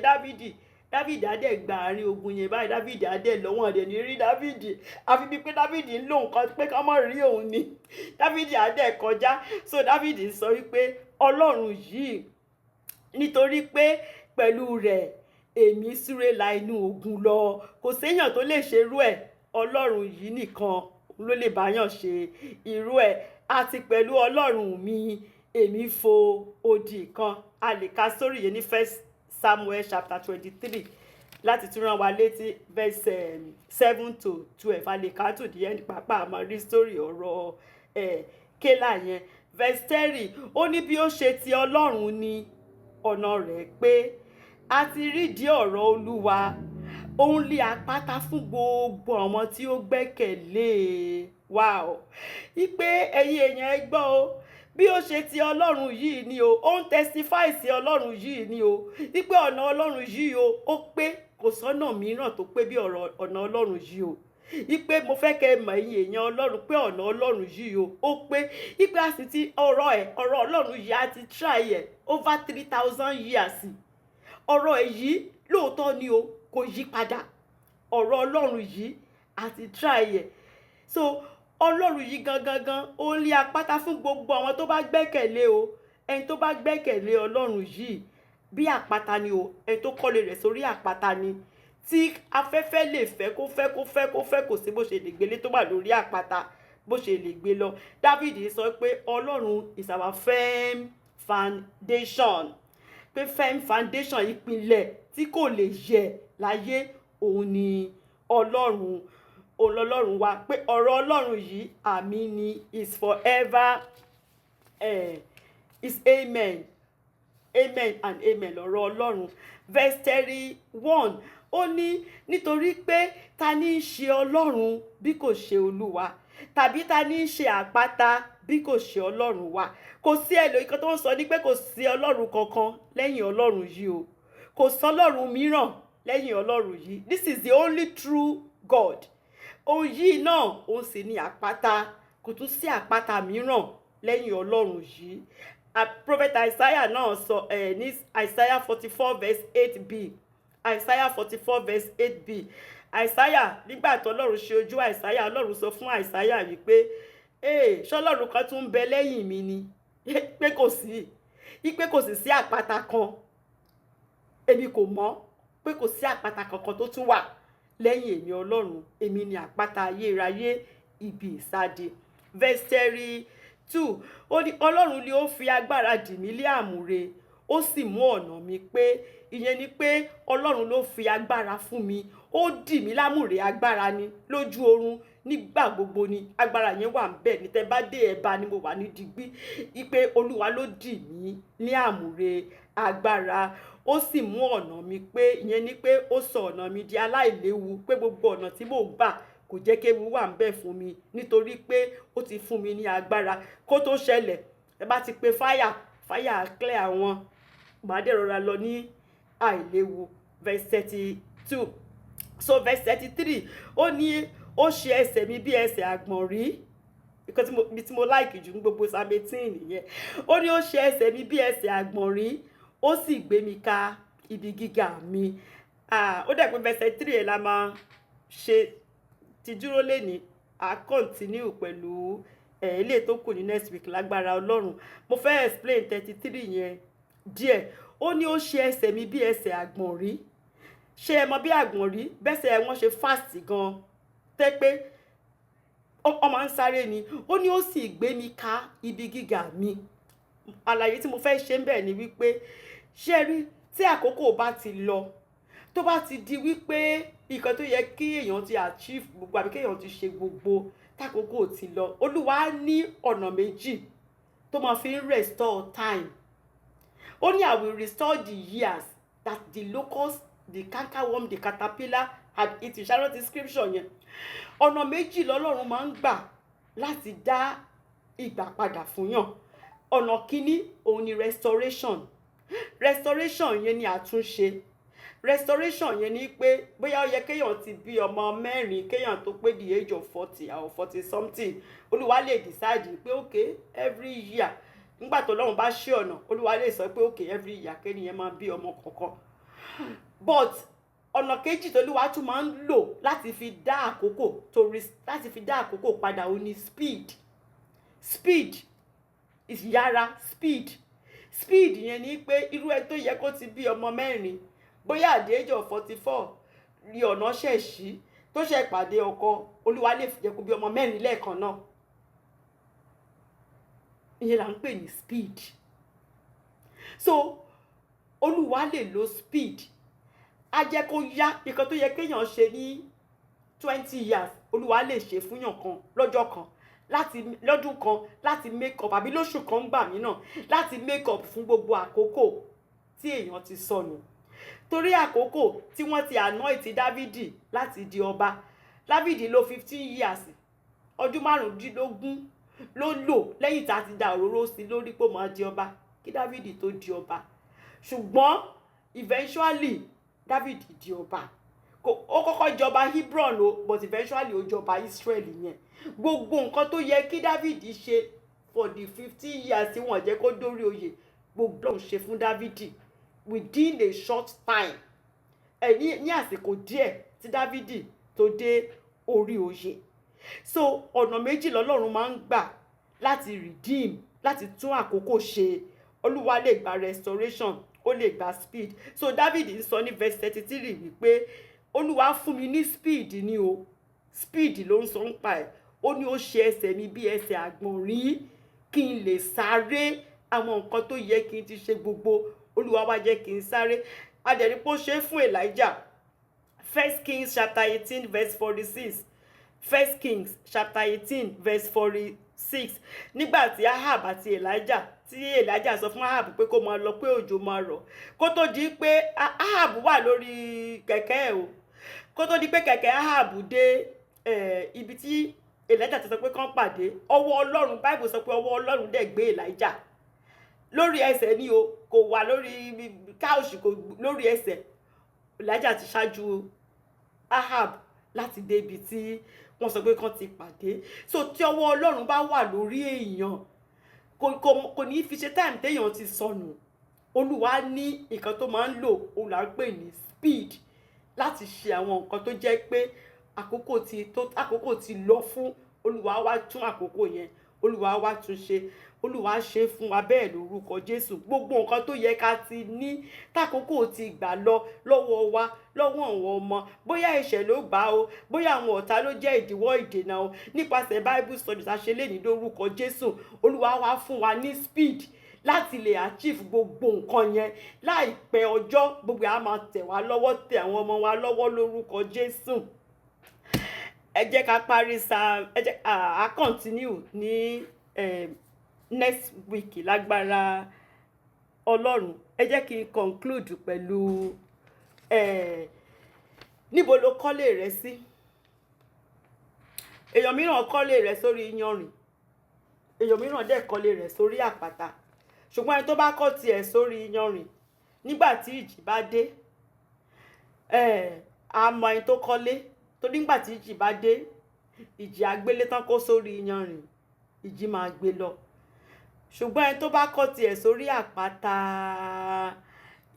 David adé gba àárín ogun yẹn báyìí. David adé lọ́wọ́n adé ní rí David àfi bíi pé David ń lò nǹkan pé ká má rí òun ni. David adé kọjá. So David sọ wípé Ọlọ́run yìí nítorí pé pẹ̀lú rẹ̀ èmi súré la inú ogun lọ. Kò séèyàn tó lè ṣerú ẹ̀. Ọlọ́run yìí nìkan ló lè báyàn ṣe irú ẹ̀. Àti pẹ̀lú Ọlọ́run mi èmi fo odi kan. A lè ka sórí yẹn ní 1 Samuel chapter 23 láti tún rán wa létí verse 7 to 12. A lè ka to the end pàápàá àmọ́ rí sórí ọ̀rọ̀ Kélà yẹn. Verse 3 ó ní bí ó ṣe ti Ọlọ́run ni ọ̀nà rẹ̀ pé a ti rídìí ọ̀rọ̀ Olúwa, òun lé àpáta fún gbogbo àwọn tí ó gbẹ́kẹ̀lé. Wow. Ipe ẹ̀yin èèyàn ẹ gbọ́ o, bí ó ṣe ti Ọlọ́run yìí ni o, ó ń testify sí Ọlọ́run yìí ni o, ipe ọ̀nà Ọlọ́run yìí o, ó pé kò sọ́nà mìíràn tó pé bí ọ̀nà Ọlọ́run yìí o. Ipe mo fẹ́ kẹ́ mọ̀ ẹ̀yin èèyàn Ọlọ́run pé ọ̀nà Ọlọ́run yìí o, ó pé ipe a sì ti ọ̀rọ̀ Ọlọ́run yìí a ti try ẹ̀ over 3,000 years. Ọ̀rọ̀ ẹ̀ yìí lóòótọ́ ni o, kò yí padà. Ọ̀rọ̀ Ọlọ́run yìí a ti try ẹ̀. So Ọlọ́run yìí gangan ó lé àpáta fún gbogbo àwọn tó bá gbẹ́kẹ̀lé o. Ẹni tó bá gbẹ́kẹ̀lé Ọlọ́run yìí bí àpáta ni o, ẹni tó kọ́lé rẹ̀ sórí àpáta ni. Tí afẹ́fẹ́ lè fẹ́ kó sí bó ṣe lè gbélé tó wà lórí àpáta bó ṣe lè gbé lọ. David sọ pé Ọlọ́run is our firm foundation. Pé firm foundation ìpìlẹ̀ tí kò lè yẹ̀ láyé òun ni Ọlọ́run. Ọlọ́run wa pé ọ̀rọ̀ Ọlọ́run yìí àmì ni is forever is amen. Amen and amen lọ̀rọ̀ Ọlọ́run. Verse 31 ó ní nítorí pé ta ní í ṣe Ọlọ́run bí kò ṣe Olúwa, tàbí ta ní í ṣe àpáta bí kò ṣe Ọlọ́run wa. Kò sí ìkan tó ń sọ ní pé kò sí Ọlọ́run kankan lẹ́yìn Ọlọ́run yìí o. Kò sí Ọlọ́run mìíràn lẹ́yìn Ọlọ́run yìí. This is the only true God. Òun yìí náà òun sì ni àpáta. Kò tún sí àpáta mìíràn lẹ́yìn Ọlọ́run yìí. Prophet Isaiah náà sọ ní Isaiah 44 verse 8b. Isaiah 44 verse 8b. Isaiah nígbà tó Ọlọ́run ṣe ojú Isaiah, Ọlọ́run sọ fún Isaiah wípé ṣé Ọlọ́run kan tún ń bẹ lẹ́yìn mi ni? Pé kò sí. Pé kò sì sí àpáta kan. Èmi kò mọ̀ pé kò sí àpáta kankan tó tún wà lẹ́yìn èmi Ọlọ́run. Èmi ni àpáta ayérayé ibi ìsádi. Verse 32 ó ní Ọlọ́run ni ó fi agbára dì mí lé àmùrè, ó sì mú ọ̀nà mi pé. Ìyẹn ni pé Ọlọ́run ló fi agbára fún mi. Ó dì mí lámùrè agbára ni lójú oorun nígbà gbogbo ni agbára yẹn wà ńbẹ̀. Ní tẹ́ bá dé ẹ̀bá ni mo wà ní digbí. Ipe Olúwa ló dì mí ní àmùrè agbára. Ó sì mú ọ̀nà mi pé. Ìyẹn ni pé ó sọ ọ̀nà mi di aláìléwu, pé gbogbo ọ̀nà tí mò ń gbà kò jẹ́ kéwu wà ńbẹ̀ fún mi nítorí pé ó ti fún mi ní agbára. Kó tó ṣẹlẹ̀ ẹ bá ti pe fáyà clear àwọn màá dẹ̀ rọra lọ ní àìléwu. Verse 32. So verse 33 ó ní ó ṣe ẹsẹ̀ mi bí ẹsẹ̀ àgbọ̀nrín. Because tí mo like jù ní gbogbo Psalm 18 nìyẹn. Ó ní ó ṣe ẹsẹ̀ mi bí ẹsẹ̀ àgbọ̀nrín, ó sì gbé mi ka ibi gíga mi. Ó dẹ̀ pé verse 3 ẹ̀ la máa ṣe ti dúró lénìí, a continue pẹ̀lú ilé tó kù ní next week lágbára Ọlọ́run. Mo fẹ́ explain 33 yẹn díẹ̀. Ó ní ó ṣe ẹsẹ̀ mi bí ẹsẹ̀ àgbọ̀nrín. Ṣé ẹ mọ̀ bí àgbọ̀nrín bẹ́sẹ̀ wọn ṣe fast gan tẹ́ pé ó máa ń sáré ni. Ó ní ó sì gbé mi ká ibi gíga mi. Àlàyé tí mo fẹ́ ṣe ń bẹ̀ ni wípé ṣé rí tí àkókò bá ti lọ, tó bá ti di wípé nǹkan tó yẹ kí èèyàn ti achieve gbogbo àbí kéèyàn ti ṣe gbogbo tákòókò ti lọ, Olúwa ní ọ̀nà méjì tó máa fi ń restore time. Ó ní I will restore the years that the locust, the cankerworm, the caterpillar had eaten. Ṣàrọ̀ ti scripture yẹn. Ọ̀nà méjì lọ́lọ́run máa ń gbà láti dá ìgbà padà fún yàn. Ọ̀nà kíní òun ni restoration. Restoration yẹn ni àtúnṣe. Restoration yẹn ni pé bóyá ó yẹ kéèyàn ti bí ọmọ mẹ́rin kéèyàn tó pé the age of 40 or 40 something. Olúwa lè decide pé okay every year nígbà tó lọ́run bá ṣe ọ̀nà, Olúwa lè sọ pé okay every year kéèyàn máa bí ọmọ kọ̀ọ̀kan. But ọ̀nà kejì tó Olúwa tún máa ń lò láti fi dá àkókò padà ó ní speed. Speed is yára. Speed yẹn ni pé irú ẹ tó yẹ kó ti bí ọmọ mẹ́rin bóyá at the age of 44 ní ọ̀nà ṣẹ̀ṣí tó ṣe pàdé ọkọ, Olúwa lè fi jẹ́ kó bí ọmọ mẹ́rin lẹ́ẹ̀kan náà. Ìyẹn là ń pè ní speed. So Olúwa lè lo speed. A jẹ́ kó yá nǹkan tó yẹ kéèyàn ṣe ní 20 years, Olúwa lè ṣe fún yàn kan lọ́jọ́ kan, lọ́dún kan láti make up àbí lóṣù kan gbà mí náà láti make up fún gbogbo àkókò tí èèyàn ti sọnù. Torí àkókò tí wọ́n ti anoint Dávìdì láti di ọba, Dávìdì lò 15 years, ọdún 15 ló lò lẹ́yìn tá ti da òróró sí lórí pé ó máa di ọba kí Dávìdì tó di ọba. Ṣùgbọ́n eventually Dávìdì di ọba. Ó kọ́kọ́ jọba Hebron o, but eventually ó jọba Israel yẹn. Gbogbo nǹkan tó yẹ kí Dávìdì ṣe for the 50 years tí wọ́n jẹ́ kó dórí oyè, gbogbo ló ń ṣe fún Dávìdì within a short time. Ní àsìkò díẹ̀ tí Dávìdì tó dé orí oyè. So ọ̀nà méjì lọ́lọ́run máa ń gbà láti redeem, láti tún àkókò ṣe. Olúwa lè gba restoration, ó lè gba speed. So David ń sọ ní verse 33 wípé Olúwa fún mi ní speed ni o. Speed ló ń sọ ń pa ẹ̀. Ó ní ó ṣe ẹsẹ̀ mi bí ẹsẹ̀ àgbọ̀nrín kí n lè sáré àwọn nǹkan tó yẹ kí n ti ṣe gbogbo. Olúwa wá jẹ́ kí n sáré. A dẹ̀ rí pé ó ṣe fún Elijah. 1 Kings chapter 18 verse 46. 1 Kings chapter 18 verse 46. Nígbà tí Ahab àti Elijah sọ fún Ahab pé kó máa lọ pé òjò máa rọ̀. Kó tó di pé Ahab wà lórí kẹ̀kẹ́ o. Kó tó di pé kẹ̀kẹ́ Ahab dé ibi tí Elijah ti sọ pé kán pàdé, ọwọ́ Ọlọ́run, Bible sọ pé ọwọ́ Ọlọ́run dẹ̀ gbé Elijah. Lórí ẹsẹ̀ ni o, kò wà lórí couch, kò lórí ẹsẹ̀. Elijah ti ṣáájú Ahab láti dé ibi tí wọ́n sọ pé kán ti pàdé. So tí ọwọ́ Ọlọ́run bá wà lórí èèyàn, kò ní fi ṣe time téèyàn ti sọnù. Olúwa ní nǹkan tó máa ń lò, òun là ń pè ní speed, láti ṣe àwọn nǹkan tó jẹ́ pé àkókò ti lọ fún. Olúwa wá tún àkókò yẹn, Olúwa wá tún ṣe. Olúwa ṣe fún wa bẹ́ẹ̀ lórúkọ Jésù. Gbogbo nǹkan tó yẹ ká ti ní tákòókò ti gbà lọ lọ́wọ́ wa, lọ́wọ́ àwọn ọmọ, bóyá ẹ̀ṣẹ̀ ló gbà o, bóyá àwọn ọ̀tá ló jẹ́ ìdíwọ́ ìdènà o, nípasẹ̀ Bible study tá ṣe lé ní lórúkọ Jésù. Olúwa wá fún wa ní speed láti lè achieve gbogbo nǹkan yẹn láìpẹ́ ọjọ́. Gbogbo a máa tẹ̀ wá lọ́wọ́, tẹ̀ àwọn ọmọ wa lọ́wọ́ lórúkọ Jésù. Ẹ jẹ́ ká parí a continue ní next week lágbára Ọlọ́run. Ẹ jẹ́ kí n conclude pẹ̀lú níbo ló kọ́lé rẹ sí. Èèyàn mìíràn kọ́lé rẹ̀ sórí iyanrìn, èèyàn mìíràn dẹ̀ kọ́lé rẹ̀ sórí àpáta. Ṣùgbọ́n ẹni tó bá kọ́ tiẹ̀ sórí iyanrìn, nígbà tí ìjì bá dé, a mọ ẹni tó kọ́lé. Torí nígbà tí ìjì bá dé, ìjì àgbélé tán kó sórí iyanrìn, ìjì máa gbé lọ. Ṣùgbọ́n ẹni tó bá kọ́ tiẹ̀ sórí àpáta,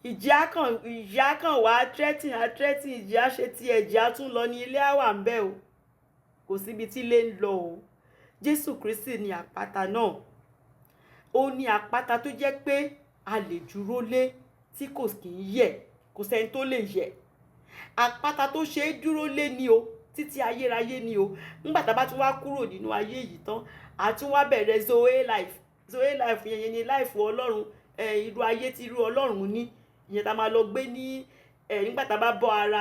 ìjì á kàn wá threatening, ìjì á ṣe tiẹ̀, ìjì á tún lọ ní ilé àwà ń bẹ o. kò síbi tí ilé ń lọ o. Jésù Kristi ni àpáta náà. Ó ní àpáta tó jẹ́ pé a lè dúró lé tí kò kì í yẹ̀, kò sẹ́ni tó lè yẹ̀. Àpáta tó ṣe é dúró lé ni o, títí ayérayé ni o. Nígbà tá bá tún wá kúrò nínú ayé yìí tán, a tún wá bẹ̀rẹ̀ zoe life. Zoe life yẹn ni life Ọlọ́run, irú ayé tí irú Ọlọ́run ní. Ìyẹn tá máa lọ gbé ní nígbà tá bá bọ́ ara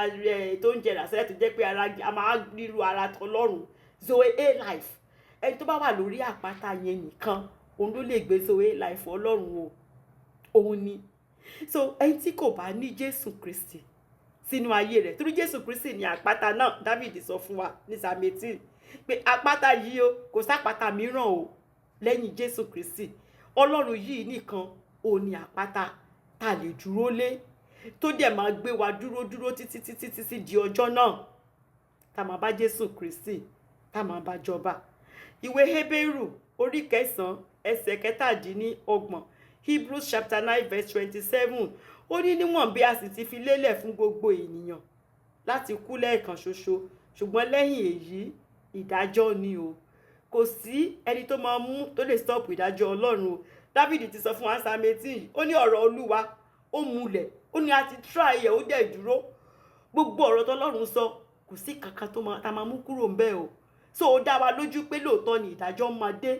tó ń jẹrà sẹ́lẹ̀ tó jẹ́ pé ara a máa ríru ara tọlọ́run. Zoe life. Ẹni tó bá wà lórí àpáta yẹn nìkan òun ló lè gbé zoe life Ọlọ́run o. Òun ni. So ẹni tí kò bá ní Jésù Kristi sínú ayé rẹ̀, torí Jésù Kristi ni àpáta náà. David sọ fún wa ní Psalm 18 pé àpáta yìí o, kò sápáta mìíràn o lẹ́yìn Jésù Kristi. Ọlọ́run yìí nìkan òun ni àpáta tá lè dúró lé, tó dẹ̀ máa gbé wa dúró títí di ọjọ́ náà tá máa bá Jésù Kristi tá máa bá jọba. Ìwé Hébérù orí 9 ẹsẹ̀ 17. Hebrews chapter 9 verse 27. Ó ní níwọ̀n bí a sì ti fi lélẹ̀ fún gbogbo ènìyàn láti kú lẹ́ẹ̀kan ṣoṣo, ṣùgbọ́n lẹ́yìn èyí ìdájọ́ ni o. Kò sí ẹni tó máa mú tó lè stop ìdájọ́ Ọlọ́run o. David ti sọ fún wa Psalm 18, ó ní ọ̀rọ̀ Olúwa ó múlẹ̀, ó ní a ti try ẹ̀ ó dẹ̀ dúró. Gbogbo ọ̀rọ̀ t'Ọlọ́run sọ kò sí kankan tó máa tá máa mú kúrò ńbẹ̀ o. So ó dá wa lójú pé lóòótọ́ ni ìdájọ́ máa dé,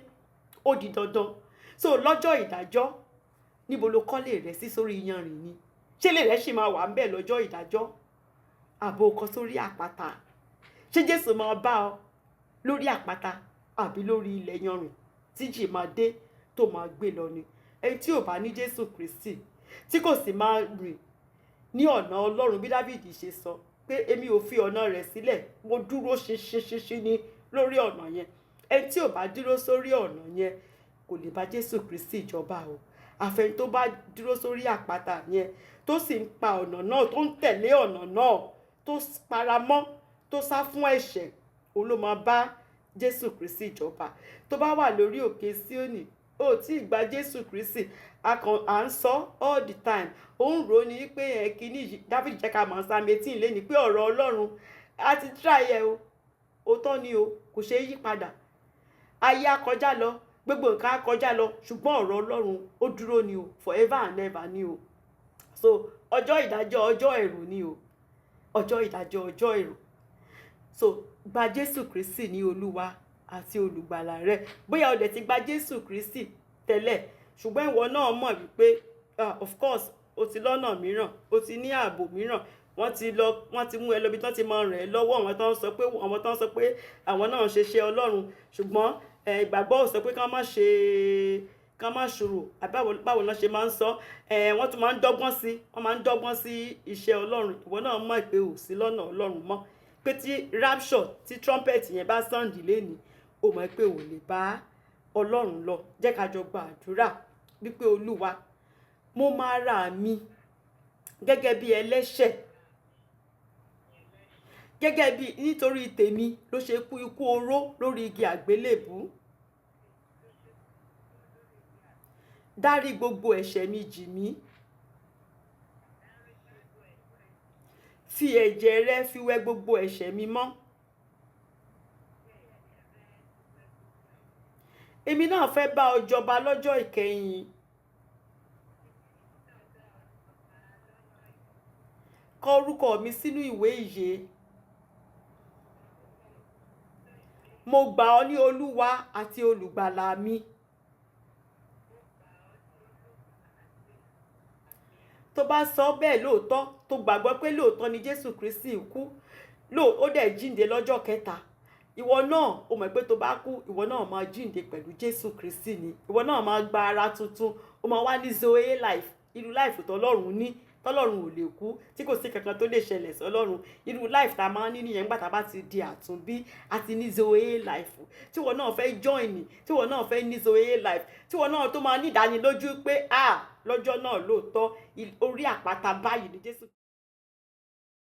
ó di dandan. So lọ́jọ́ ìdájọ́ níbo ló kọ́lé rẹ̀ sí, sórí iyanrìn ni? Ṣé ilé rẹ̀ ṣì máa wà ńbẹ̀ lọ́jọ́ ìdájọ́? Àbò kọ sórí àpáta? Ṣé Jésù máa bá ọ lórí àpáta àbí lórí ilẹ̀ yanrìn tí jì máa dé tó máa gbé lọ ni? Ẹni tí ò bá ní Jésù Kristi tí kò sì máa rìn ní ọ̀nà Ọlọ́run bí Dáfídì ṣe sọ pé èmi ò fi ọ̀nà rẹ̀ sílẹ̀, mo dúró ṣinṣin ní lórí ọ̀nà yẹn. Ẹni tí ò bá dúró sórí ọ̀nà yẹn kò lè bá Jésù Kristi jọba o. Àfẹni tó bá dúró sórí àpáta yẹn tó sì ń pa ọ̀nà náà, tó ń tẹ̀lé ọ̀nà náà, tó paramọ́, tó sá fún ẹ̀ṣẹ̀, òun ló máa bá Jésù Kristi jọba. Tó bá wà lórí òkè Síónì, ó tí gba Jésù Kristi, à ń sọ all the time. Ó ń rò ní pé kíní David jẹ́ ká mọ̀ Psalm 18 lé ní pé ọ̀rọ̀ Ọlọ́run a ti try ẹ̀ o. Òótọ́ ni o, kò ṣeé yí padà. Ayé á kọjá lọ, gbogbo nǹkan á kọjá lọ, ṣùgbọ́n ọ̀rọ̀ Ọlọ́run ó dúró ni o, forever and ever ni o. So ọjọ́ ìdájọ́ ọjọ́ ẹ̀rù ni o. Ọjọ́ ìdájọ́ ọjọ́ ẹ̀rù. So gba Jésù Kristi ní Olúwa àti olùgbàlà rẹ. Bóyá o dẹ̀ ti gba Jésù Kristi tẹ́lẹ̀, ṣùgbọ́n ìwọ náà mọ̀ wípé of course o ti lọ́nà mìíràn, o ti ní ààbò mìíràn. Wọ́n ti mú ẹ lọ bí tán ti máa ràn ẹ́ lọ́wọ́, àwọn tán sọ pé àwọn náà ń ṣeṣẹ́ Ọlọ́run, ṣùgbọ́n ìgbàgbọ́ ò sọ pé ká má ṣòro àbí báwo ló ṣe máa ń sọ. Wọ́n tún máa ń dọ́gbọ́n sí iṣẹ́ Ọlọ́run. Ìwọ náà mọ̀ pé ò sí lọ́nà Ọlọ́run mọ́, pé tí rapture tí trumpet yẹn bá sound lẹ́ni, ó mọ̀ pé ò lè bá Ọlọ́run lọ. Jẹ́ ká jọ gba àdúrà wípé Olúwa, mo máa ra mi gẹ́gẹ́ bí ẹlẹ́ṣẹ̀, gẹ́gẹ́ bí nítorí tèmi ló ṣe kú ikú oró lórí igi àgbélébùú. Dárí gbogbo ẹ̀ṣẹ̀ mi jì mí. Fi ẹ̀jẹ̀ rẹ fi wẹ gbogbo ẹ̀ṣẹ̀ mi mọ́. Èmi náà fẹ́ bá ọ jọba lọ́jọ́ ìkẹyìn. Kọ orúkọ mi sínú ìwé ìyè. Mo gbà ọ́ ní Olúwa àti olùgbàlà mi. Tó bá sọ bẹ́ẹ̀ lóòótọ́, tó gbàgbọ́ pé lóòótọ́ ni Jésù Kristi kú, ó dẹ̀ jíǹde lọ́jọ́ kẹta, ìwọ náà ó mọ̀ pé tó bá kú, ìwọ náà máa jíǹde pẹ̀lú Jésù Kristi ni. Ìwọ náà máa gba ara tuntun, ó máa wá ní zoe life, irú life tọ́lọ́run ní, tọ́lọ́run ò lè kú, tí kò sí kankan tó lè ṣẹlẹ̀ sọ́lọ́run. Irú life tá máa ń ní nìyẹn nígbà tá bá ti di àtúnbí, àti ní zoe life. Tí ìwọ náà fẹ́ join, tí ìwọ náà fẹ́ ní zoe life, tí ìwọ náà tó máa ní ìdánilójú pé lọ́jọ́ náà lóòótọ́ orí àpáta báyìí ni Jésù